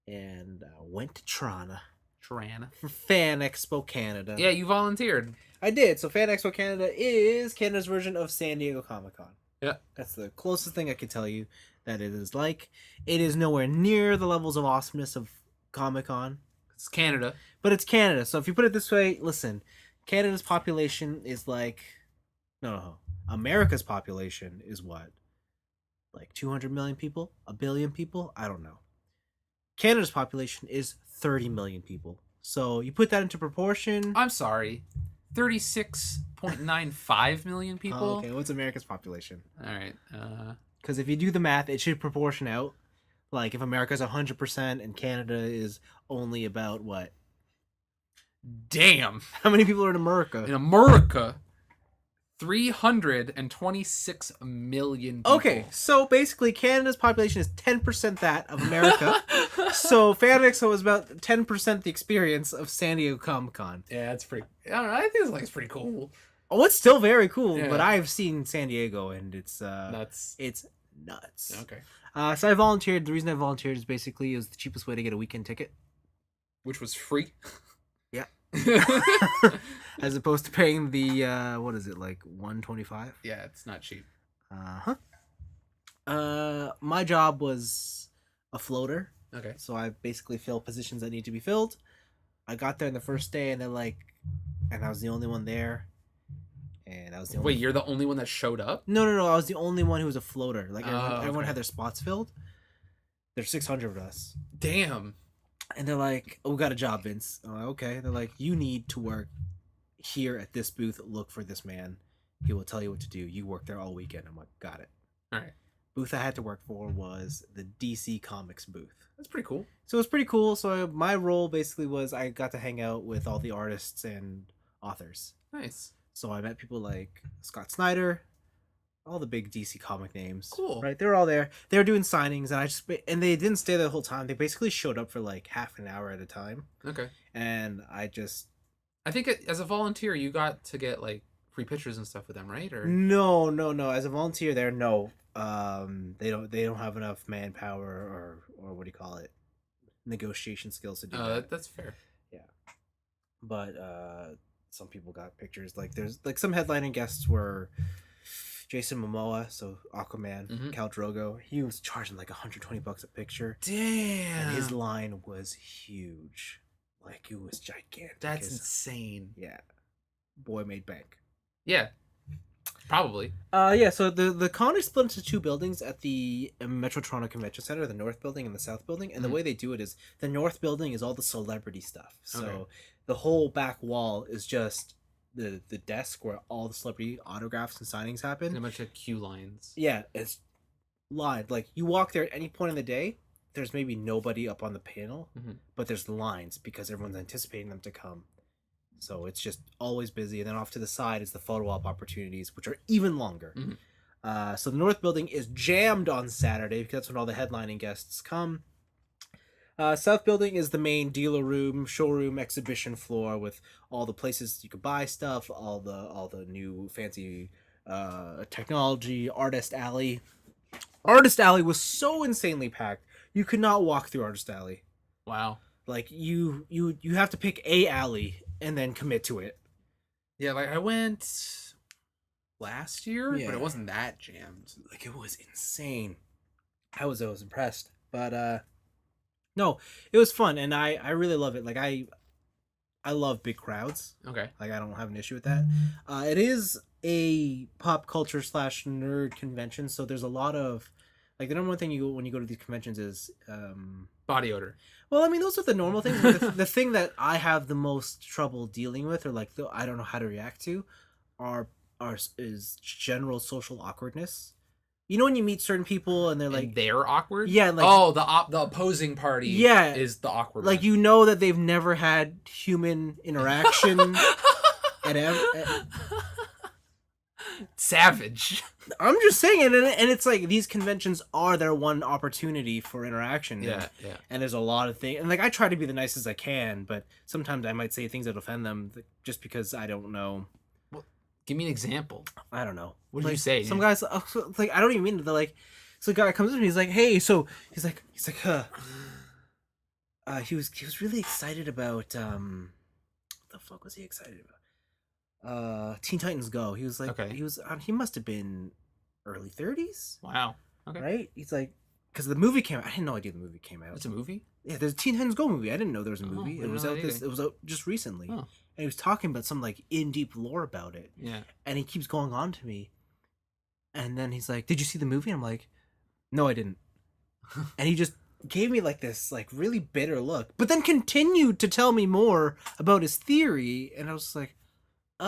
and went to Toronto for Fan Expo Canada. Yeah, you volunteered. I did. So Fan Expo Canada is Canada's version of San Diego Comic-Con. Yeah. That's the closest thing I could tell you that it is like. It is nowhere near the levels of awesomeness of Comic-Con. It's Canada. But it's Canada. So if you put it this way, listen, Canada's population is like... No. America's population is what? Like 200 million people? A billion people? I don't know. Canada's population is 30 million people. So you put that into proportion... I'm sorry. 36.95 million people? Oh, okay, what's America's population? All right. Because if you do the math, it should proportion out. Like if America's 100% and Canada is only about what? Damn. How many people are in America? In America, 326 million people. Okay, so basically Canada's population is 10% that of America. So Fan Expo was about 10% the experience of San Diego Comic-Con. Yeah, it's pretty. I don't know. I think it's pretty cool. Oh, it's still very cool, Yeah. but I've seen San Diego and it's Nuts. It's nuts. Okay. So I volunteered. The reason I volunteered is basically it was the cheapest way to get a weekend ticket. Which was free. Yeah. As opposed to paying the what is it, like $125? Yeah, it's not cheap. My job was a floater. Okay. So I basically fill positions that need to be filled. I got there on the first day and I was the only one there. And I was the only Wait, you're the only one that showed up? No, I was the only one who was a floater. Like everyone okay. had their spots filled. There's 600 of us. Damn. And they're like, "Oh, we got a job, Vince." I'm like, "Okay." They're like, "You need to work here at this booth. Look for this man. He will tell you what to do. You work there all weekend." I'm like, "Got it." All right. Booth I had to work for was the DC Comics booth. That's pretty cool. So it was pretty cool. So my role basically was I got to hang out with all the artists and authors. Nice. So I met people like Scott Snyder, all the big DC comic names. Cool. Right? They were all there. They were doing signings, and they didn't stay there the whole time. They basically showed up for like half an hour at a time. Okay. And I think as a volunteer, you got to get like free pictures and stuff with them, right? Or no. As a volunteer there, no. They don't have enough manpower or what do you call it? Negotiation skills to do that. That's fair. Yeah. But some people got pictures. Like there's like some headlining guests were Jason Momoa, so Aquaman, Khal Drogo. He was charging like $120 a picture. Damn. And his line was huge. Like it was gigantic. That's insane. Yeah. Boy made bank. Yeah. Probably. Yeah, so the con is split into two buildings at the Metro Toronto Convention Center, the North Building and the South Building. And the way they do it is the North Building is all the celebrity stuff. So the whole back wall is just the desk where all the celebrity autographs and signings happen. And a bunch of queue lines. Yeah, it's lined. Like you walk there at any point in the day, there's maybe nobody up on the panel, but there's lines because everyone's anticipating them to come. So it's just always busy. And then off to the side is the photo op opportunities, which are even longer. So the North Building is jammed on Saturday because that's when all the headlining guests come. South Building is the main dealer room, showroom, exhibition floor with all the places you could buy stuff, all the new fancy technology. Artist Alley. Artist Alley was so insanely packed. You could not walk through Artist Alley. Wow. Like you have to pick a alley and then commit to it. Yeah, like I went last year, Yeah. but it wasn't that jammed. Like it was insane. I was impressed. But no, it was fun and I really love it. Like I love big crowds. Okay. Like I don't have an issue with that. It is a pop culture / nerd convention, so there's a lot of like the number one thing when you go to these conventions is Body odor. well, I mean, those are the normal things. But the thing that I have the most trouble dealing with, or like I don't know how to react to, is general social awkwardness. You know when you meet certain people and they're like, And they're awkward. Yeah, like the opposing party. Yeah, is the awkward. like one. you know that they've never had human interaction. Savage. I'm just saying it, and it's like these conventions are their one opportunity for interaction. Yeah. And there's a lot of things, and like I try to be the nicest I can, but sometimes I might say things that offend them just because I don't know. Well, give me an example. I don't know. What did like, you say? Some guys, like I don't even mean it. They're like, so the guy comes up to me, he's like, "Hey," so he's like, he was really excited about what the fuck was he excited about? Teen Titans Go. He was like, Okay. he must have been early 30s. Wow. Okay. Right? He's like, because the movie came out. I had no idea the movie came out. It's a movie. Yeah, there's a Teen Titans Go movie. I didn't know there was a Oh, movie. I It was didn't out know this. It was out just recently, Oh. and he was talking about some like in deep lore about it. Yeah. And he keeps going on to me, and then he's like, "Did you see the movie?" And I'm like, "No, I didn't." And he just gave me like this like really bitter look, but then continued to tell me more about his theory, and I was like, You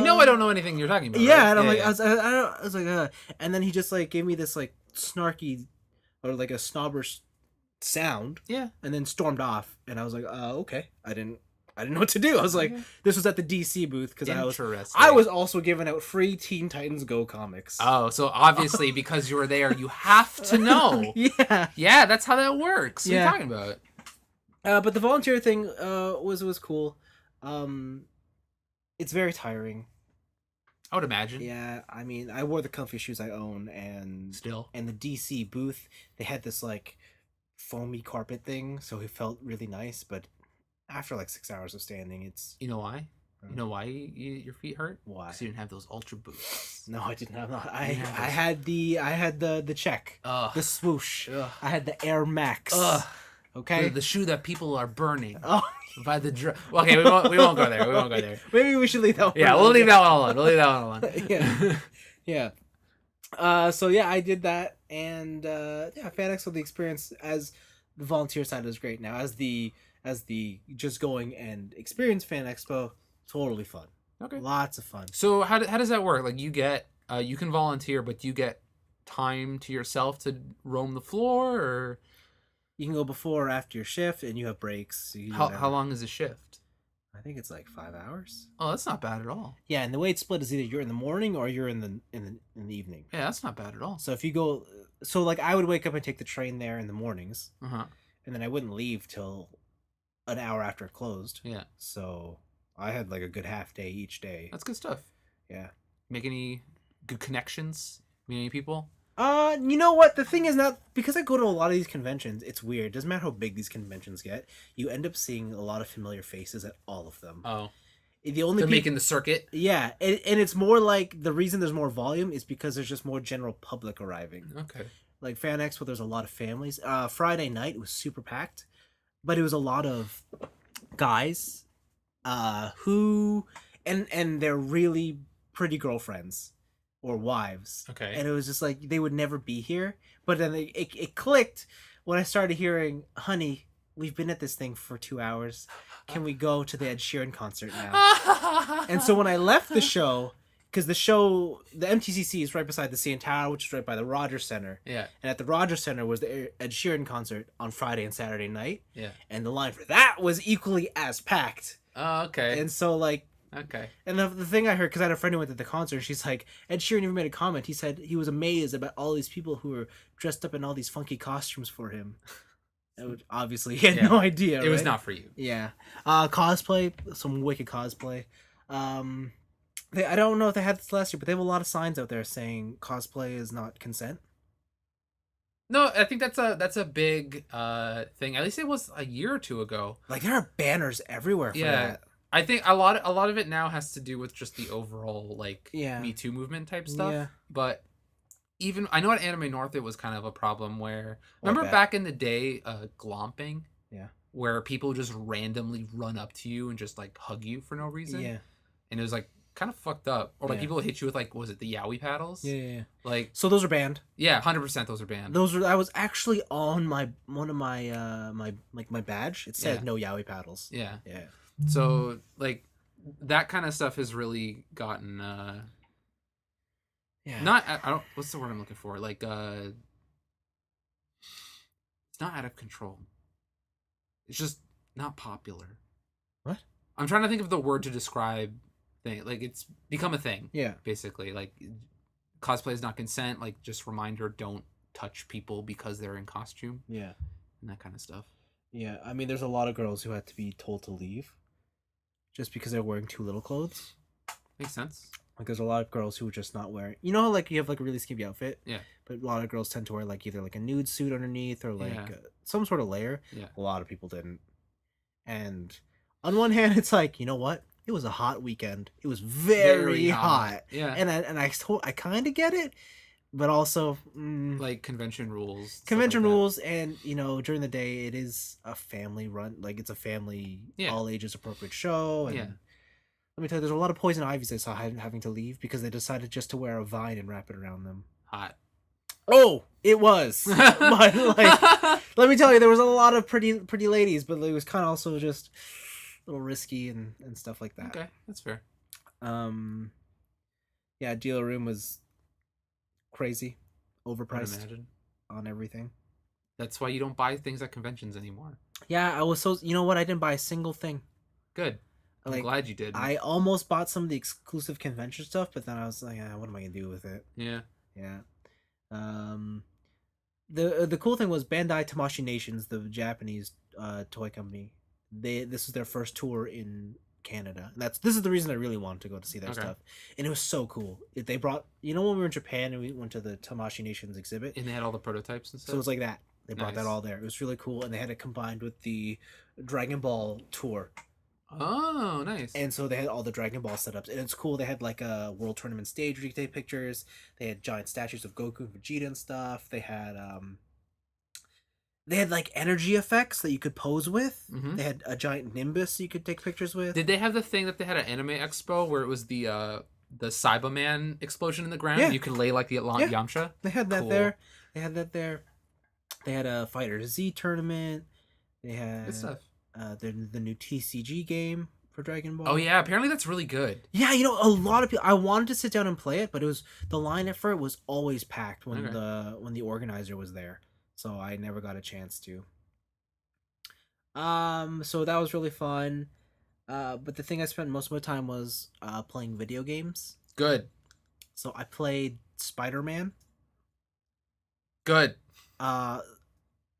know I don't know anything you're talking about. yeah, right? and I'm like, Yeah. I was like, and then he just like gave me this like snarky, or like a snobbish sound, Yeah. and then stormed off. And I was like, okay. I didn't know what to do. I was like, Okay. this was at the DC booth because Interesting. I was also giving out free Teen Titans Go comics. Oh, so obviously because you were there, you have to know. Yeah. Yeah, that's how that works. What are you talking about? But the volunteer thing was cool. It's very tiring. I would imagine. Yeah, I mean, I wore the comfy shoes I own, and the DC booth, they had this like foamy carpet thing, so it felt really nice. But after like 6 hours of standing, it's You know why? You know why your feet hurt? Why? Because you didn't have those ultra boots. No, I didn't have. I have those. I had the check, the swoosh. Ugh. I had the Air Max. Ugh. Okay, The shoe that people are burning. Oh, By the okay, we won't go there. We won't go there. maybe we should leave that one. Yeah, we'll leave that one alone. We'll leave that one alone. Yeah. Yeah. So yeah, I did that, and yeah, Fan Expo, the experience as the volunteer side is great now. As the just going and experience Fan Expo, totally fun. Okay. Lots of fun. So how does that work? Like you get you can volunteer, but you get time to yourself to roam the floor, or You can go before or after your shift, and you have breaks. So you do how whatever. long is a shift? I think it's like 5 hours. Oh, that's not bad at all. Yeah, and the way it's split is either you're in the morning or you're in the evening. Yeah, that's not bad at all. So if you go, so like I would wake up and take the train there in the mornings, Uh-huh. and then I wouldn't leave till an hour after it closed. Yeah. So I had like a good half day each day. That's good stuff. Yeah. Make any good connections? Meet any people? You know what? The thing is, not because I go to a lot of these conventions, it's weird. Doesn't matter how big these conventions get, you end up seeing a lot of familiar faces at all of them. Oh. The only They're making the circuit? Yeah, and it's more like the reason there's more volume is because there's just more general public arriving. Okay. Like Fan Expo, there's a lot of families. Friday night was super packed, but it was a lot of guys who and they're really pretty girlfriends or wives. Okay. And it was just like they would never be here. But then it clicked when I started hearing, "Honey, we've been at this thing for 2 hours. Can we go to the Ed Sheeran concert now?" And so when I left the show, because the MTCC is right beside the CN Tower, which is right by the Rogers Center. Yeah. And at the Rogers Center was the Ed Sheeran concert on Friday and Saturday night. Yeah. And the line for that was equally as packed. Oh, okay. And so like, okay. and the thing I heard, because I had a friend who went to the concert, she's like, Ed Sheeran even made a comment. He said he was amazed about all these people who were dressed up in all these funky costumes for him. Obviously, he had no idea. It was not for you. Yeah. Cosplay, some wicked cosplay. I don't know if they had this last year, but they have a lot of signs out there saying cosplay is not consent. No, I think that's a big thing. At least it was a year or two ago. Like there are banners everywhere for that. I think a lot of it now has to do with just the overall like Me Too movement type stuff. Yeah. But even I know at Anime North it was kind of a problem where remember back in the day, glomping? Yeah. Where people just randomly run up to you and just like hug you for no reason. Yeah. And it was like kind of fucked up. Or like people hit you with like was it the yaoi paddles? Yeah. Like so those are banned. Yeah, 100% those are banned. I was actually on one of my my badge. It said no yaoi paddles. Yeah. Yeah. So like that kind of stuff has really gotten not I don't what's the word I'm looking for? Like it's not out of control. It's just not popular. What? I'm trying to think of the word to describe thing. Like it's become a thing. Yeah. Basically, like cosplay is not consent. Like just reminder, don't touch people because they're in costume. Yeah. And that kind of stuff. Yeah. I mean, there's a lot of girls who had to be told to leave just because they're wearing too little clothes. Makes sense. Like there's a lot of girls who are just not wearing. You know, like you have like a really skimpy outfit. Yeah. But a lot of girls tend to wear like either like a nude suit underneath or like some sort of layer. Yeah. A lot of people didn't. And on one hand, it's like, you know what? It was a hot weekend. It was very hot. Yeah. And I kind of get it, but also like convention rules. Convention rules, and you know, during the day it is a family run. Like it's a family, all ages appropriate show. And let me tell you, there's a lot of poison ivies I saw having to leave because they decided just to wear a vine and wrap it around them. Hot. Oh, it was. But like, let me tell you, there was a lot of pretty ladies, but it was kind of also just a little risky and stuff like that. Okay, that's fair. Yeah, dealer room was crazy, overpriced imagine. on everything. That's why you don't buy things at conventions anymore. Yeah, I was so. You know what? I didn't buy a single thing. Good. I'm Like, glad you did. I almost bought some of the exclusive convention stuff, but then I was like, what am I gonna do with it? Yeah. Yeah. Um, the cool thing was Bandai Tamashii Nations, the Japanese toy company. This was their first tour in Canada. This is the reason I really wanted to go to see their Okay. stuff, and it was so cool. They brought, when we were in Japan and we went to the Tamashii Nations exhibit, And they had all the prototypes and stuff. so it was like that. They brought Nice. that all there. It was really cool, and they had it combined with the Dragon Ball tour. Oh, nice. And so they had all the Dragon Ball setups, and it's cool. They had like a world tournament stage where you could take pictures. They had giant statues of Goku and Vegeta and stuff. They had like energy effects that you could pose with. Mhm. They had a giant Nimbus you could take pictures with. Did they have the thing that they had at Anime Expo where it was the Cyberman explosion in the ground? Yeah. And you could lay like the Yeah. Yamcha. They had that Cool. there. They had that there. They had a Fighter Z tournament. They had Good stuff. the new TCG game for Dragon Ball. Oh yeah, apparently that's really good. Yeah, a lot of people. I wanted to sit down and play it, but the lineup for it was always packed when Okay. the organizer was there, so I never got a chance to. So that was really fun. But the thing I spent most of my time was playing video games. Good. So I played Spider-Man. Good.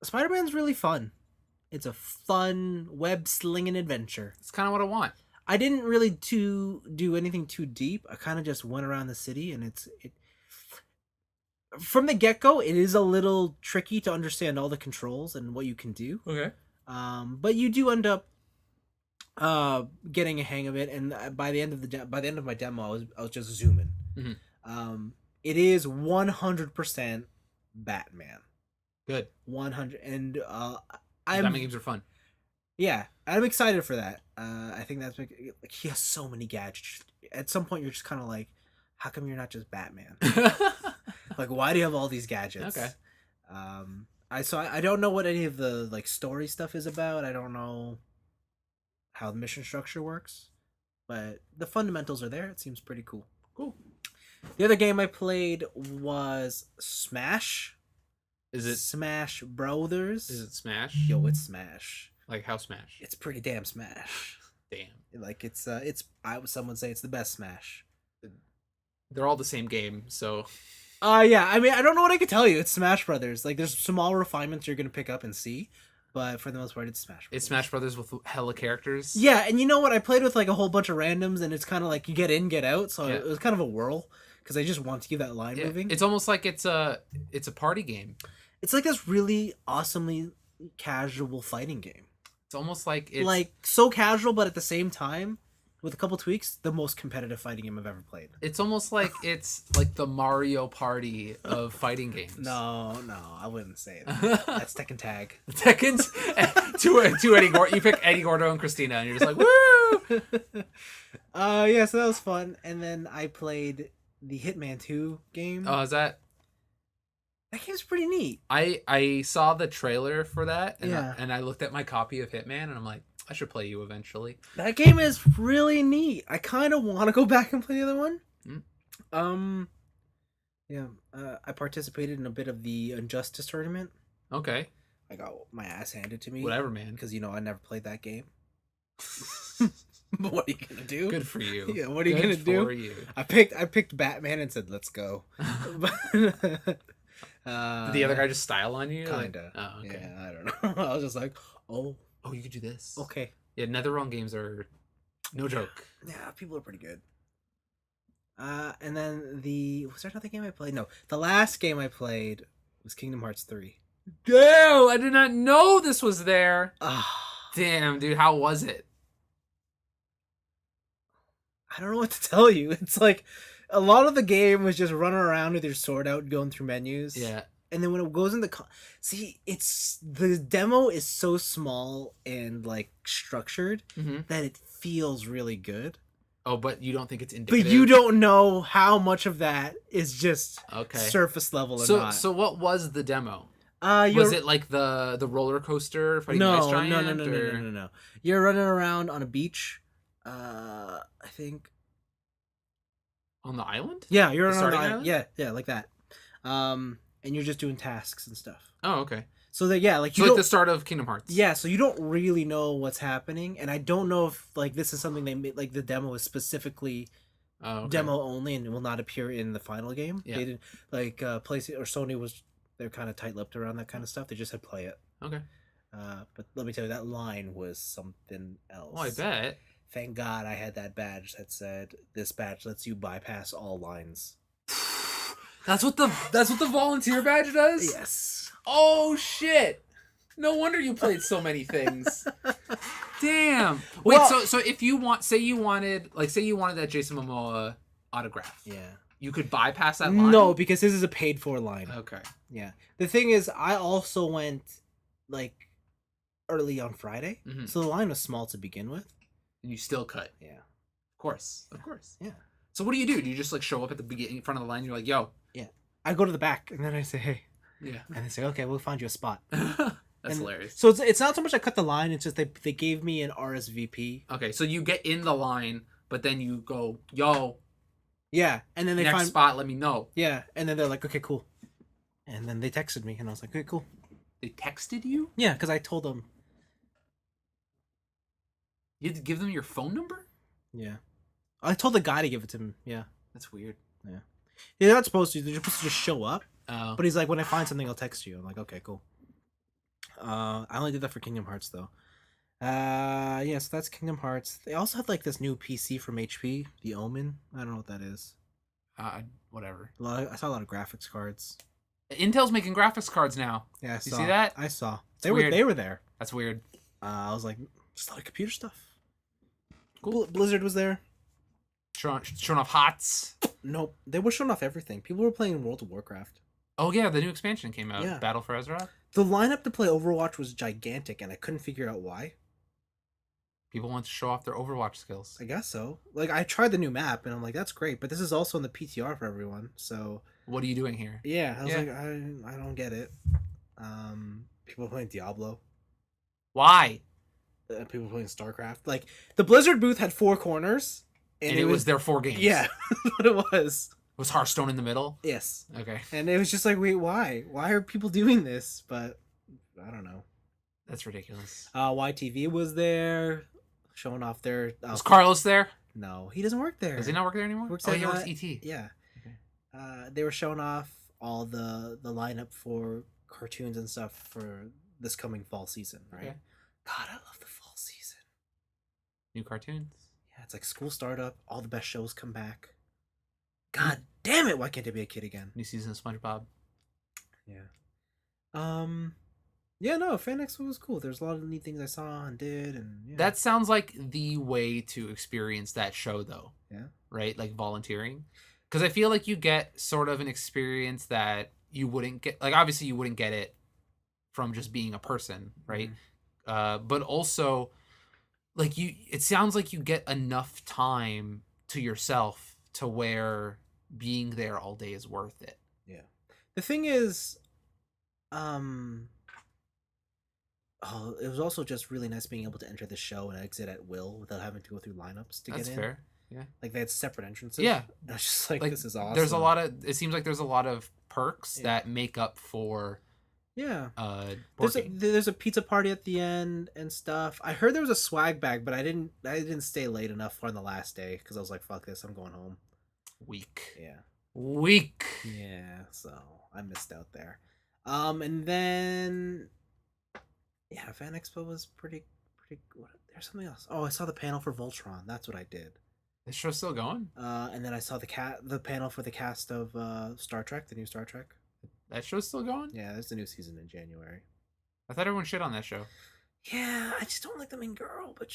Spider-Man's really fun. It's a fun web slinging adventure. It's kind of what I want. I didn't really do anything too deep. I kind of just went around the city, and it from the get-go, it is a little tricky to understand all the controls and what you can do. Okay. But you do end up getting a hang of it, and by the end of my demo, I was just zooming. Mhm. It is 100% Batman. Good. 100, and Batman games are fun. yeah, I'm excited for that. I think that's like he has so many gadgets. At some point, you're just kind of like, how come you're not just Batman? Like, why do you have all these gadgets? Okay. I don't know what any of the like story stuff is about. I don't know how the mission structure works, but the fundamentals are there. It seems pretty cool. Cool. The other game I played was Smash. Is it Smash Brothers? Is it Smash? Yo, it's Smash. Like how Smash? It's pretty damn Smash. Damn. Like it's some would say it's the best Smash. They're all the same game, so. Yeah. I mean, I don't know what I could tell you. It's Smash Brothers. Like, there's small refinements you're gonna pick up and see, but for the most part, it's Smash Brothers. It's Smash Brothers with hella characters. Yeah, and you know what? I played with like a whole bunch of randoms, and it's kind of like you get in, get out. So Yeah. it was kind of a whirl because I just want to keep that line moving. It's almost like it's a party game. It's like this really awesomely casual fighting game. It's almost like it's Like so casual, but at the same time, with a couple tweaks, the most competitive fighting game I've ever played. It's almost like it's like the Mario Party of fighting games. No, I wouldn't say that. That's Tekken Tag. Tekken's two Eddie Gordo. You pick Eddie Gordo and Christina, and you're just like, woo! Yeah, so that was fun. And then I played the Hitman 2 game. Oh, is that? That game's pretty neat. I saw the trailer for that, and Yeah. I looked at my copy of Hitman, and I'm like, I should play you eventually. That game is really neat. I kind of want to go back and play the other one. Mm. Yeah. I participated in a bit of the Injustice tournament. Okay. I got my ass handed to me. Whatever, man. Because I never played that game. But what are you gonna do? Good for you. Yeah. What are you Good gonna do? for you. I picked Batman and said, "Let's go." Did the other guy just style on you? Kinda. Like, oh, okay. Yeah, I don't know. I was just like, oh, You could do this. okay. Yeah, NetherRealm games are no joke. Yeah, people are pretty good. And then was there another game I played? No, the last game I played was Kingdom Hearts 3. Damn, I did not know this was there. Ah, Damn, dude, how was it? I don't know what to tell you. It's like a lot of the game was just running around with your sword out, going through menus. Yeah. And then when it goes into it's the demo is so small and like structured that it feels really good. Oh, but you don't think it's indicative? But you don't know how much of that is just surface level or not. So what was the demo? Was Was it like the roller coaster fighting the Ice Giant? No. You're running around on a beach. I think. On the island? Yeah, you're The on starting the island? Yeah, like that. and you're just doing tasks and stuff. Oh, okay. So that like So you like don't, the start of Kingdom Hearts. yeah, so you don't really know what's happening, and I don't know if like this is something they made, like the demo is specifically demo only and will not appear in the final game. Yeah. They didn't like PlayStation or Sony was they're kind of tight-lipped around that kind of stuff. They just said play it. Okay. But let me tell you, that line was something else. Well, I bet. Thank God I had that badge that said, "This badge lets you bypass all lines." That's what the volunteer badge does? Yes. Oh shit. No wonder you played so many things. Damn. Wait, Well, so if you say you wanted that Jason Momoa autograph. yeah. You could bypass that line? No, because this is a paid for line. Okay. Yeah. The thing is, I also went like early on Friday, so the line was small to begin with. And you still cut. Yeah. Of course. Of course. Yeah. So what do? You just like show up at the beginning in front of the line and you're like, yo. Yeah. I go to the back and then I say, hey. Yeah. And they say, okay, we'll find you a spot. That's hilarious. So it's not so much I cut the line, it's just they gave me an RSVP. Okay, so you get in the line, but then you go, yo. Yeah, and then they next find spot, let me know. Yeah, and then they're like, okay, cool. And then they texted me, and I was like, okay, cool. They texted you? Yeah, because I told them. You had to give them your phone number? Yeah. I told the guy to give it to him, yeah. That's weird. Yeah. You're not supposed to. They're supposed to just show up. Oh. But he's like, when I find something, I'll text you. I'm like, okay, cool. I only did that for Kingdom Hearts, though. Yeah, so that's Kingdom Hearts. They also had, like, this new PC from HP, the Omen. I don't know what that is. Whatever. I saw a lot of graphics cards. Intel's making graphics cards now. Yeah, I saw. You see that? I saw. It's weird. They were there. That's weird. I was like, just a lot of computer stuff. Cool. Blizzard was there. Showing off HOTS. Nope. They were showing off everything. People were playing World of Warcraft. Oh, yeah, the new expansion came out. Yeah. Battle for Azeroth. The lineup to play Overwatch was gigantic, and I couldn't figure out why. People want to show off their Overwatch skills. I guess so. Like, I tried the new map, and I'm like, that's great, but this is also in the PTR for everyone, so... What are you doing here? Yeah, I was like, I don't get it. People playing Diablo. Why? People playing StarCraft. Like, the Blizzard booth had 4 corners. And it was their 4 games. Yeah, that's what it was. Was Hearthstone in the middle? Yes. Okay. And it was just like, wait, why? Why are people doing this? But, I don't know. That's ridiculous. YTV was there, showing off their... Was Carlos there? No, he doesn't work there. Does he not work there anymore? He works ET. Yeah. Okay. They were showing off all the lineup for cartoons and stuff for this coming fall season, right? Okay. God, I love the fall season. New cartoons. Yeah, it's like school startup. All the best shows come back. God damn it! Why can't there be a kid again? New season of SpongeBob. Yeah. Yeah, no, Fan Expo was cool. There's a lot of neat things I saw and did, and yeah. That sounds like the way to experience that show, though. Yeah. Right, like volunteering, because I feel like you get sort of an experience that you wouldn't get. Like, obviously, you wouldn't get it from just being a person, right? Mm-hmm. But also, like it sounds like you get enough time to yourself to where being there all day is worth it. Yeah. The thing is, it was also just really nice being able to enter the show and exit at will without having to go through lineups to get in. That's fair. Yeah. Like, they had separate entrances. Yeah. I was just like, this is awesome. It seems like there's a lot of perks that make up for there's a pizza party at the end and stuff. I heard there was a swag bag, but I didn't stay late enough on the last day because I was like, fuck this, I'm going home. Weak. Yeah. Yeah, so I missed out there. And then Fan Expo was pretty there's something else. Oh, I saw the panel for Voltron. That's what I did. This show's still going? And then I saw the panel for the cast of Star Trek, the new Star Trek. That show's still going? Yeah, there's the new season in January. I thought everyone shit on that show. Yeah, I just don't like the main girl, but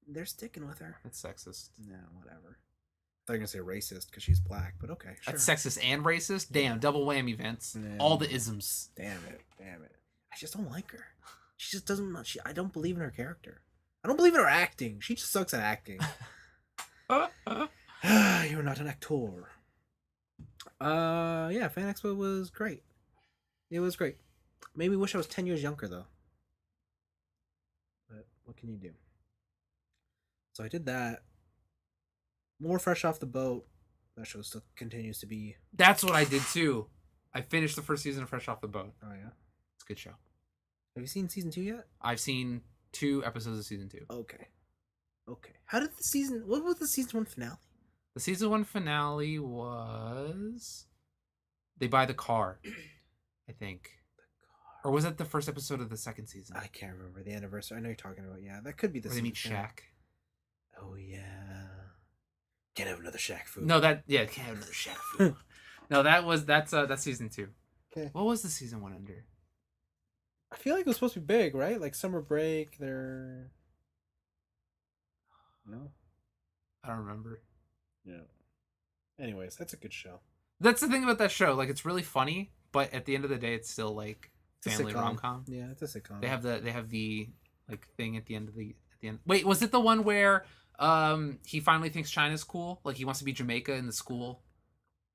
they're sticking with her. That's sexist. No, whatever. I thought you were gonna say racist because she's black, but okay, sure. That's sexist and racist? Damn, double whammy, Vince. Yeah. All the isms. Damn it. I just don't like her. She just doesn't... I don't believe in her character. I don't believe in her acting. She just sucks at acting. You're not an actor. Yeah, Fan Expo was great. It was great. Made me wish I was 10 years younger, though. But what can you do? So I did that. More fresh off the boat. That show still continues to be... That's what I did, too. I finished the first season fresh off the boat. Oh yeah. It's a good show. Have you seen season 2 yet? I've seen 2 episodes of season 2. Okay. How did the season? What was the season 1 finale? The season 1 finale was they buy the car, I think. Or was that the first episode of the second season? I can't remember the anniversary. I know you're talking about. Yeah, that could be the. Where they meet season Shaq. Oh yeah. Can't have another Shaq food. No, can't have another Shaq food. No, that's season 2. Okay. What was the season 1 under? I feel like it was supposed to be big, right? Like summer break. They're. No. I don't remember. Yeah. Anyways, that's a good show. That's the thing about that show. Like, it's really funny, but at the end of the day, it's still like family rom com. Yeah, it's a sitcom. They have the like thing at the end. Wait, was it the one where he finally thinks China's cool? Like he wants to be Jamaica in the school.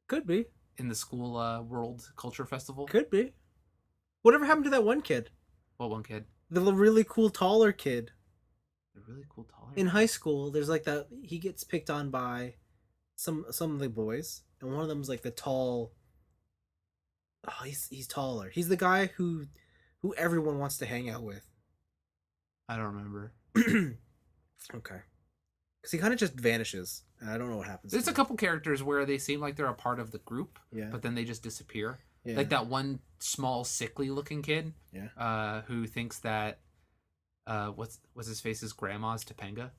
Could be. In the school World Culture Festival. Could be. Whatever happened to that one kid? What one kid? The really cool taller kid. The really cool taller. In high school, there's like that. He gets picked on by some of the boys, and one of them's like the tall. Oh, he's taller. He's the guy who everyone wants to hang out with. I don't remember. Okay. Because he kind of just vanishes, and I don't know what happens. There's a couple characters where they seem like they're a part of the group, Yeah. but then they just disappear. Yeah. Like that one small, sickly-looking kid. Yeah. Who thinks that what's his face's grandma's Topanga.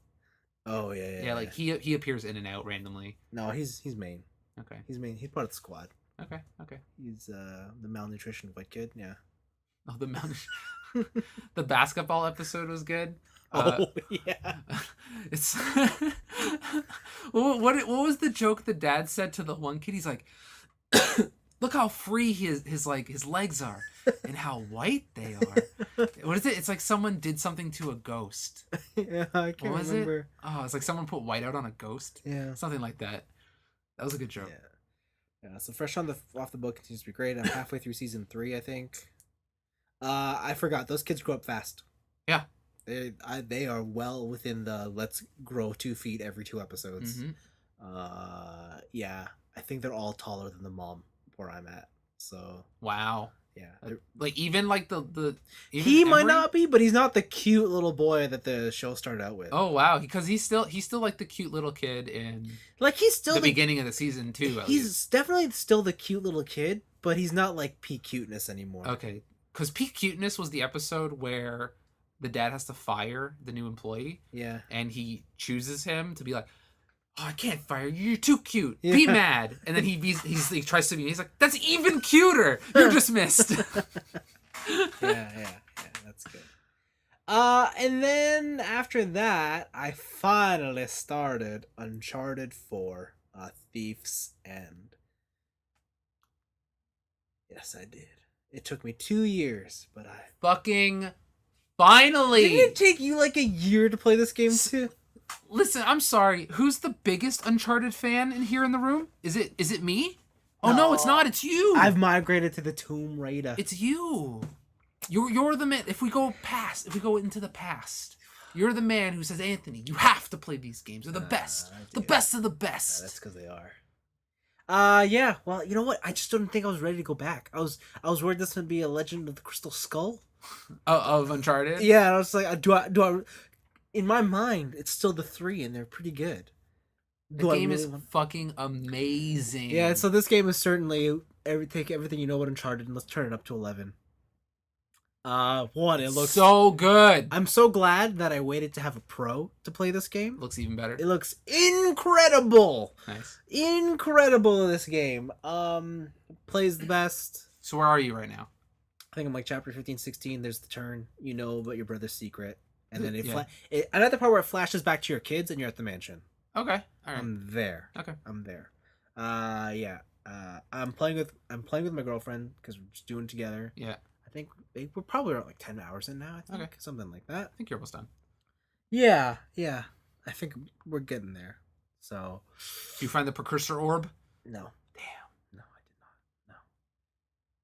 Oh yeah. Yeah, like he appears in and out randomly. No, he's main. Okay. He's main. He's part of the squad. Okay. He's the malnutrition white kid. Yeah. Oh, the basketball episode was good. Yeah. It's what was the joke the dad said to the one kid? He's like, look how free his legs are and how white they are. What is it? It's like someone did something to a ghost. Yeah, I can't remember. Oh, it's like someone put white out on a ghost. Yeah. Something like that. That was a good joke. Yeah. So fresh off the book continues to be great. I'm halfway through season 3, I think. I forgot those kids grow up fast. Yeah. They are well within the let's grow 2 feet every 2 episodes. Mm-hmm. Yeah, I think they're all taller than the mom where I'm at. So wow. Yeah, like even like the he might not be, but he's not the cute little boy that the show started out with. Oh wow, because he's still like the cute little kid in like he's still the beginning of the season too. He's definitely still the cute little kid, but he's not like peak cuteness anymore. Okay, because peak cuteness was the episode where the dad has to fire the new employee. Yeah, and he chooses him to be like, oh, I can't fire you. You're too cute. Yeah. Be mad. And then he tries to be. He's like, that's even cuter. You're dismissed. Yeah. That's good. And then after that, I finally started Uncharted 4: A Thief's End. Yes, I did. It took me 2 years, but I fucking finally. Didn't it take you like a year to play this game too? Listen, I'm sorry. Who's the biggest Uncharted fan in here in the room? Is it me? Oh no, it's not. It's you. I've migrated to the Tomb Raider. It's you. You're the man. If we go into the past, you're the man who says, Anthony, you have to play these games. They're the best. The best of the best. That's because they are. Yeah. Well, you know what? I just didn't think I was ready to go back. I was worried this would be a Legend of the Crystal Skull. Of Uncharted. Yeah, and I was like, do I? In my mind, it's still the 3, and they're pretty good. The game is fucking amazing. Yeah, so this game is certainly take everything you know about Uncharted and let's turn it up to 11. It looks so good. I'm so glad that I waited to have a pro to play this game. It looks even better. It looks incredible. Nice. Incredible, this game. Plays the best. So where are you right now? I think I'm like chapter 15, 16. There's the turn. You know about your brother's secret. And then I'm at the part where it flashes back to your kids and you're at the mansion. Okay. All right. I'm there. Okay. I'm there. Yeah. I'm playing with my girlfriend because we're just doing it together. Yeah. I think we're probably around like 10 hours in now. I think something like that. I think you're almost done. Yeah. I think we're getting there. So. Do you find the precursor orb? No. Damn. No, I did not. No.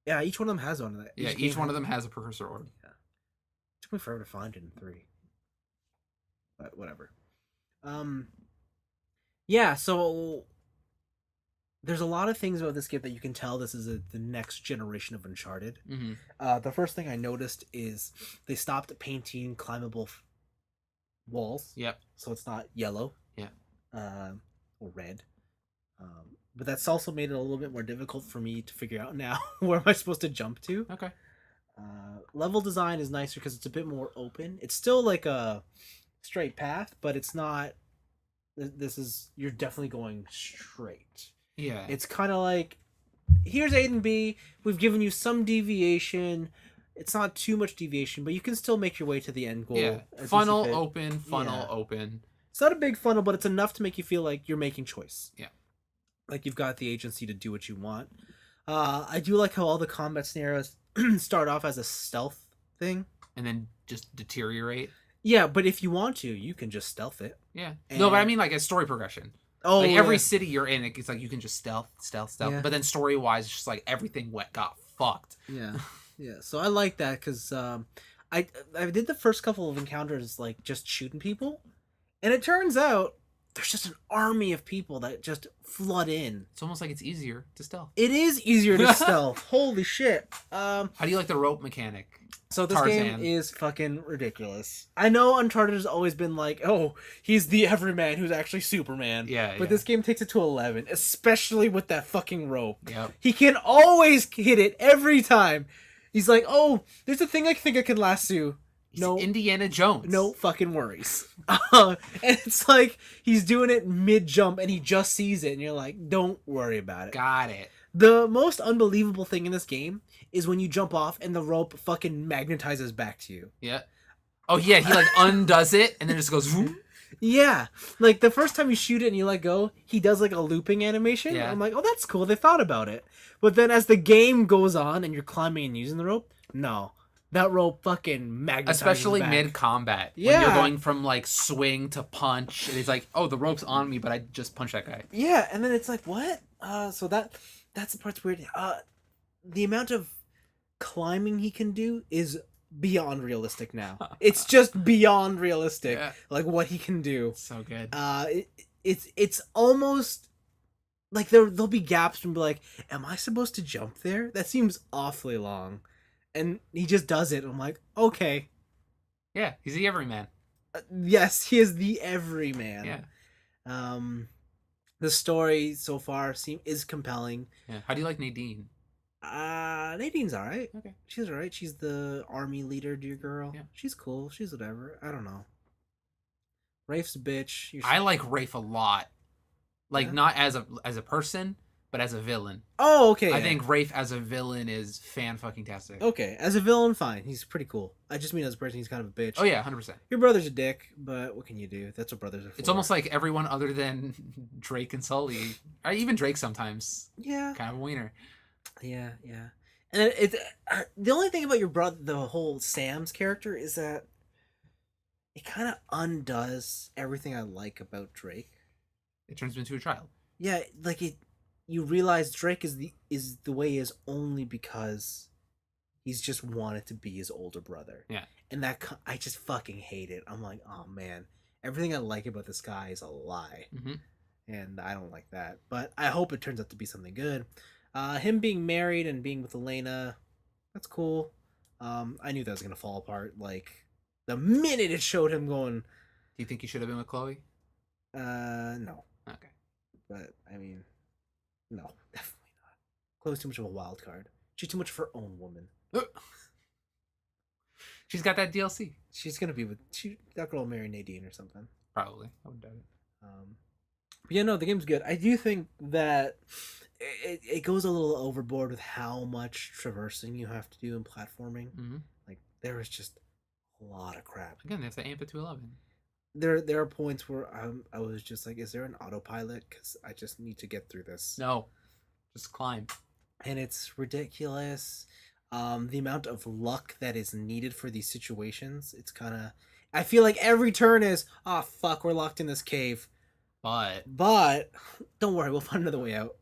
Yeah, each one of them has one of that. Each one of them has a precursor orb. Yeah. It took me forever to find it in 3. But whatever. Yeah, so there's a lot of things about this game that you can tell this is the next generation of Uncharted. Mm-hmm. The first thing I noticed is they stopped painting climbable walls. Yep. So it's not yellow. Yeah. Or red. But that's also made it a little bit more difficult for me to figure out now where am I supposed to jump to. Okay. Level design is nicer because it's a bit more open. It's still like a straight path, but it's not. This is you're definitely going straight. Yeah. It's kind of like here's A and B. We've given you some deviation. It's not too much deviation, but you can still make your way to the end goal. Yeah. Funnel open. Funnel open. It's not a big funnel, but it's enough to make you feel like you're making choice. Yeah. Like you've got the agency to do what you want. I do like how all the combat scenarios start off as a stealth thing. And then just deteriorate. Yeah, but if you want to, you can just stealth it. Yeah. No, but I mean like a story progression. Oh, like every city you're in, it's like you can just stealth. Yeah. But then story wise, it's just like everything got fucked. Yeah, yeah. So I like that because I did the first couple of encounters like just shooting people, and it turns out there's just an army of people that just flood in. It's almost like it's easier to stealth. It is easier to stealth. Holy shit. How do you like the rope mechanic? So this Tarzan. game is fucking ridiculous. I know Uncharted has always been like, oh, he's the everyman who's actually Superman. Yeah, But this game takes it to 11, especially with that fucking rope. Yep. He can always hit it every time. He's like, oh, there's a thing I think I can lasso. No, Indiana Jones. no fucking worries. And it's like he's doing it mid-jump and he just sees it and you're like, don't worry about it. Got it. The most unbelievable thing in this game is when you jump off and the rope fucking magnetizes back to you. Yeah. Oh yeah, he like undoes it and then just goes. Whoop. Yeah, like the first time you shoot it and you let go, he does like a looping animation. Yeah. I'm like, oh, that's cool. They thought about it. But then as the game goes on and you're climbing and using the rope, no, that rope fucking magnetizes Especially back. mid combat. Yeah. When you're going from like swing to punch, and it's like, oh, the rope's on me, but I just punched that guy. Yeah, and then it's like, what? So that's the part's weird. The amount of climbing he can do is beyond realistic now. It's just beyond realistic. Yeah. Like what he can do. So good. It's almost like there'll be gaps and be like, am I supposed to jump there? That seems awfully long. And he just does it. I'm like, okay. Yeah, he's the everyman. Yes, he is the everyman. Yeah. The story so far is compelling. Yeah. How do you like Nadine? Nadine's alright. Okay. She's alright. She's the army leader, dear girl. Yeah. She's cool. She's whatever. I don't know. Rafe's a bitch. I like Rafe a lot. Like Yeah? not as a person, but as a villain. Oh, okay. I think Rafe as a villain is fan-fucking-tastic. Okay, as a villain, fine. He's pretty cool. I just mean as a person, he's kind of a bitch. Oh yeah, 100%. Your brother's a dick, but what can you do? That's what brothers are for. It's almost like everyone other than Drake and Sully, or even Drake sometimes, yeah, kind of a wiener. yeah. And it's the only thing about your brother, the whole Sam's character, is that it kind of undoes everything I like about Drake. It turns him into a child. Yeah, like you realize Drake is the way he is only because he's just wanted to be his older brother. Yeah. And I just fucking hate it. I'm like, oh man, everything I like about this guy is a lie. Mm-hmm. And I don't like that. But I hope it turns out to be something good. Him being married and being with Elena, that's cool. I knew that was gonna fall apart. Like the minute it showed him going. Do you think he should have been with Chloe? No. Okay. But I mean, no, definitely not. Chloe's too much of a wild card. She's too much of her own woman. She's got that DLC. She's gonna be with that girl will marry Nadine or something. Probably. I wouldn't doubt it. But yeah, no, the game's good. I do think that it goes a little overboard with how much traversing you have to do in platforming. Mm-hmm. Like there is just a lot of crap. Again, they have to amp it to 11. There are points where I was just like, is there an autopilot? Because I just need to get through this. No, just climb. And it's ridiculous. The amount of luck that is needed for these situations, it's kind of. I feel like every turn is, oh fuck, we're locked in this cave. But don't worry, we'll find another way out.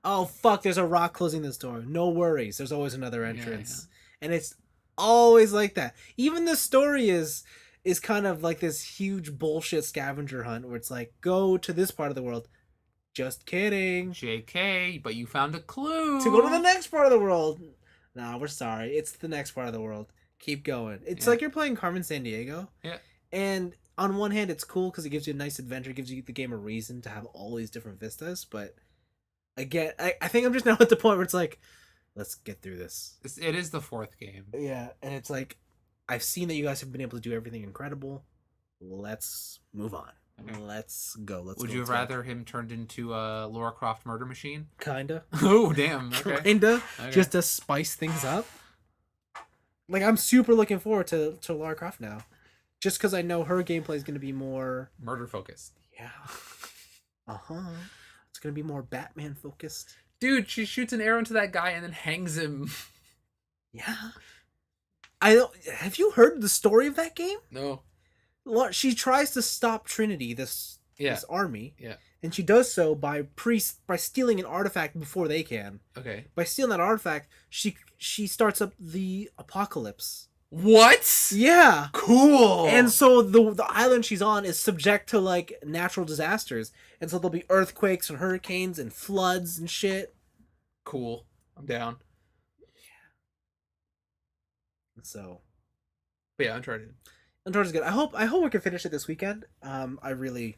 Oh fuck, there's a rock closing this door. No worries, there's always another entrance. Yeah. And it's always like that. Even the story is kind of like this huge bullshit scavenger hunt where it's like, go to this part of the world, Just kidding. JK, but you found a clue. To go to the next part of the world. Nah, we're sorry. It's the next part of the world. Keep going. It's like you're playing Carmen Sandiego. Yeah. And on one hand, it's cool because it gives you a nice adventure, gives you the game a reason to have all these different vistas. But again, I think I'm just now at the point where it's like, let's get through this. It is the fourth game. Yeah, and it's like, I've seen that you guys have been able to do everything incredible. Let's move on. Okay. Let's go. Would you have rather him turned into a Lara Croft murder machine? Kinda. Oh, damn. Okay. Kinda. Okay. Just to spice things up. Like, I'm super looking forward to Lara Croft now. Just because I know her gameplay is going to be more... murder focused. Yeah. Uh-huh. It's going to be more Batman focused. Dude, she shoots an arrow into that guy and then hangs him. Yeah. Have you heard the story of that game? No. She tries to stop Trinity, this army. Yeah. And she does so by stealing an artifact before they can. Okay. By stealing that artifact, she starts up the apocalypse. What? Yeah. Cool. And so the island she's on is subject to like natural disasters. And so there'll be earthquakes and hurricanes and floods and shit. Cool. I'm down. So, but yeah, Uncharted. Uncharted's good. I hope we can finish it this weekend. I am really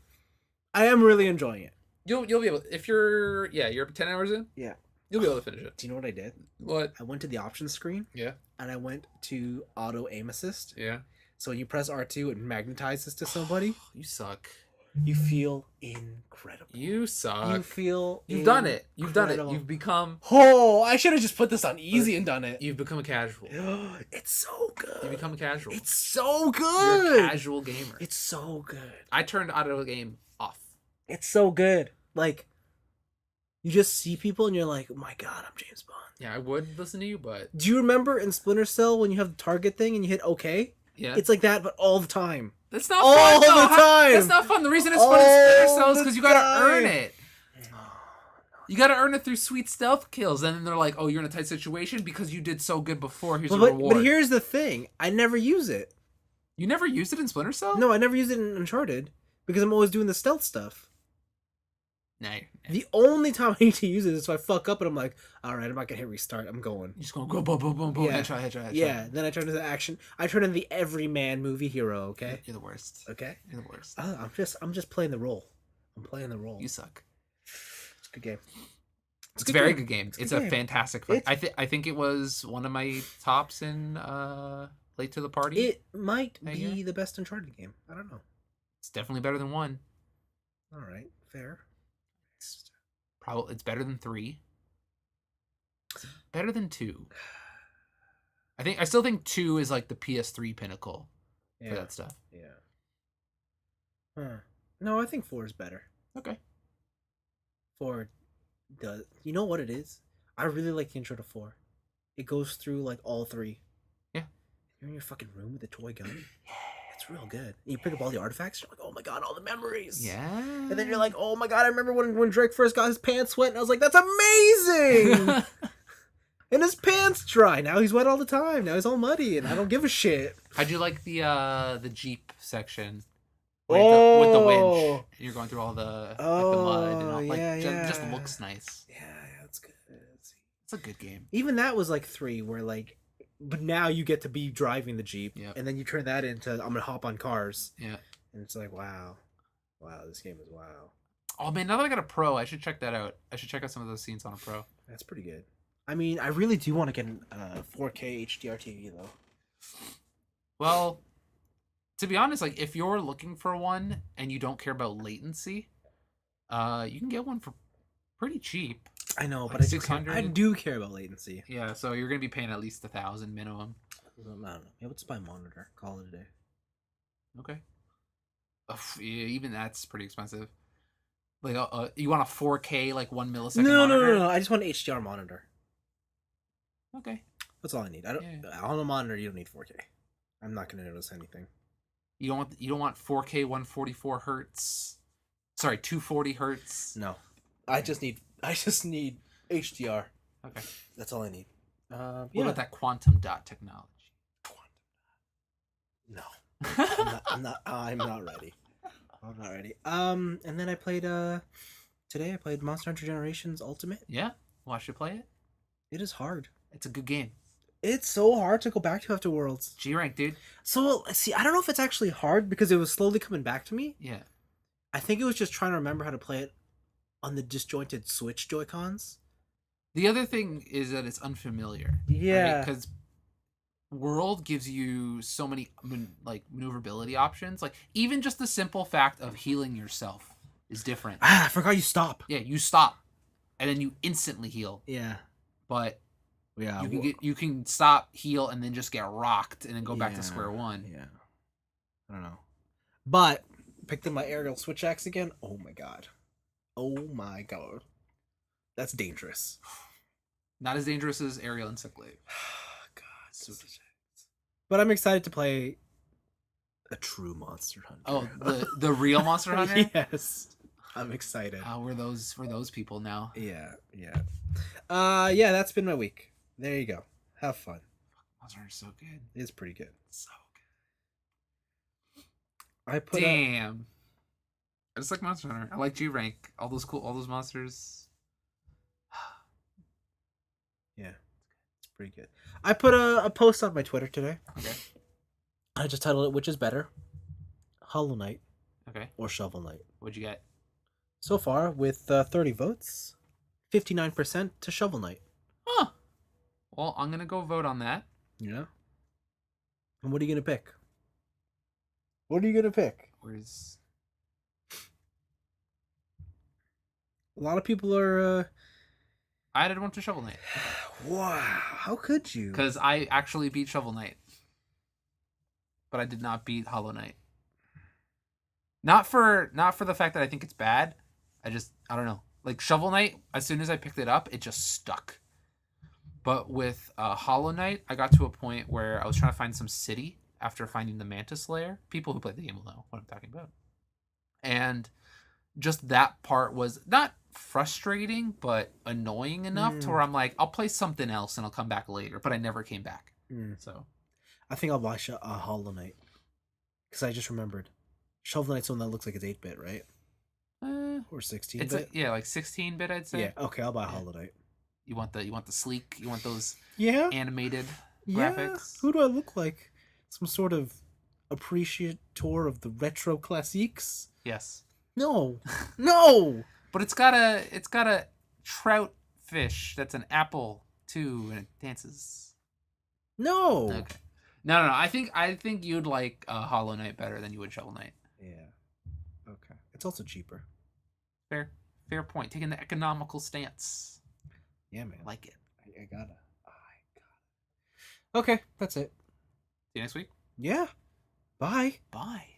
enjoying it. You'll be able, if you're 10 hours in. Yeah. You'll be able to finish it. Do you know what I did? What? I went to the options screen. Yeah. And I went to auto aim assist. Yeah. So when you press R2, it magnetizes to somebody. You suck. You feel incredible. You suck. You feel You've done it. You've done it. You've become... Oh, I should have just put this on easy and done it. You've become a casual. It's so good. You become a casual. It's so good. You're a casual gamer. It's so good. I turned auto game off. It's so good. Like, you just see people and you're like, oh my god, I'm James Bond. Yeah, I would listen to you, but... Do you remember in Splinter Cell when you have the target thing and you hit OK? Yeah. It's like that, but all the time. That's not all fun. the time. That's not fun. The reason it's fun in Splinter Cell is because you gotta time. earn it. You gotta earn it through sweet stealth kills, and then they're like, "Oh, you're in a tight situation because you did so good before. Here's a reward." But here's the thing: I never use it. You never used it in Splinter Cell? No, I never used it in Uncharted because I'm always doing the stealth stuff. No. The only time I need to use it is if I fuck up and I'm like, all right, I'm not gonna hit restart. I'm going. You're just gonna go boom, boom, boom, boom. Yeah. Headshot. Yeah. Then I turn into action. I turn into the everyman movie hero. Okay. You're the worst. Okay. You're the worst. I'm just playing the role. I'm playing the role. You suck. It's a good game. It's a very good game. It's a game. fantastic fight. I think it was one of my tops in Late to the Party. It might be the best Uncharted game. I don't know. It's definitely better than 1. All right, fair. Probably it's better than 3. It's better than 2. I still think 2 is like the PS3 pinnacle for that stuff. Yeah. Huh. No, I think 4 is better. Okay. 4 does. You know what it is? I really like the intro to 4. It goes through like all 3. Yeah. You're in your fucking room with a toy gun. Yeah. It's real good. And you pick up all the artifacts. You're like, oh my god, all the memories. Yeah. And then you're like, oh my god, I remember when Drake first got his pants wet, and I was like, that's amazing. And his pants dry. Now he's wet all the time. Now he's all muddy, and I don't give a shit. How'd you like the Jeep section? With the winch, and you're going through all the mud and all. Just looks nice. Yeah, that's good. It's a good game. Even that was like 3, where like, but now you get to be driving the Jeep, and then you turn that into I'm gonna hop on cars. Yeah, and it's like wow, this game is wow. Oh man, now that I got a Pro, I should check that out. I should check out some of those scenes on a Pro. That's pretty good. I mean, I really do want to get a 4K HDR TV though. Well, to be honest, like if you're looking for one and you don't care about latency, you can get one for pretty cheap. I know, like but I do care about latency. Yeah, so you're gonna be paying at least $1,000 minimum. I don't know. Maybe let's buy a monitor. Call it a day. Okay. Yeah, even that's pretty expensive. Like, you want a 4K, like 1 millisecond monitor? No. I just want an HDR monitor. Okay. That's all I need. On a monitor, you don't need 4K. I'm not gonna notice anything. You don't want 4K 144 hertz. Sorry, 240 hertz. No, I just need HDR. Okay, that's all I need. What about that quantum dot technology? No, I'm not ready. I'm not ready. And then I played Today I played Monster Hunter Generations Ultimate. Yeah, watch you play it. It is hard. It's a good game. It's so hard to go back to after Worlds. G rank, dude. So, see, I don't know if it's actually hard because it was slowly coming back to me. Yeah. I think it was just trying to remember how to play it on the disjointed Switch Joy-Cons. The other thing is that it's unfamiliar. Yeah. Because World gives you so many maneuverability options. Like even just the simple fact of healing yourself is different. Ah, I forgot you stop. Yeah, you stop, and then you instantly heal. Yeah. But Yeah. you can stop, heal, and then just get rocked, and then go back to square one. Yeah. I don't know. But picked up my aerial switch axe again. Oh my god. Oh my god. That's dangerous. Not as dangerous as aerial insect blade. God. But I'm excited to play a true Monster Hunter. Oh, the real Monster Hunter? Yes. I'm excited. We're those people now. Yeah. Yeah, that's been my week. There you go. Have fun. Monster Hunter's so good. It's pretty good. So good. I put Damn. I just like Monster Hunter. I like G rank. All those monsters. Yeah. It's pretty good. I put a post on my Twitter today. Okay. I just titled it, "Which is better, Hollow Knight Okay. or Shovel Knight?" What'd you get? So far, with 30 votes, 59% to Shovel Knight. Huh. Well, I'm gonna go vote on that. Yeah. And what are you gonna pick? What are you gonna pick? Where's A lot of people are. I added one to Shovel Knight. Wow! How could you? Because I actually beat Shovel Knight, but I did not beat Hollow Knight. Not for the fact that I think it's bad. I don't know. Like Shovel Knight, as soon as I picked it up, it just stuck. But with Hollow Knight, I got to a point where I was trying to find some city after finding the Mantis Lair. People who played the game will know what I'm talking about. And just that part was not frustrating, but annoying enough to where I'm like, I'll play something else and I'll come back later. But I never came back. So I think I'll buy Hollow Knight because I just remembered Shovel Knight's one that looks like it's 8-bit, right? Or 16-bit? It's like 16-bit, I'd say. Yeah. Okay, I'll buy Hollow Knight. You want the sleek, you want those animated graphics. Who do I look like? Some sort of appreciator of the retro classiques? Yes. No. No. But it's got a trout fish that's an apple too, and it dances. No. Okay. No. I think you'd like Hollow Knight better than you would Shovel Knight. Yeah. Okay. It's also cheaper. Fair point. Taking the economical stance. Yeah, man. I like it. I got it. Okay, that's it. See you next week. Yeah. Bye. Bye.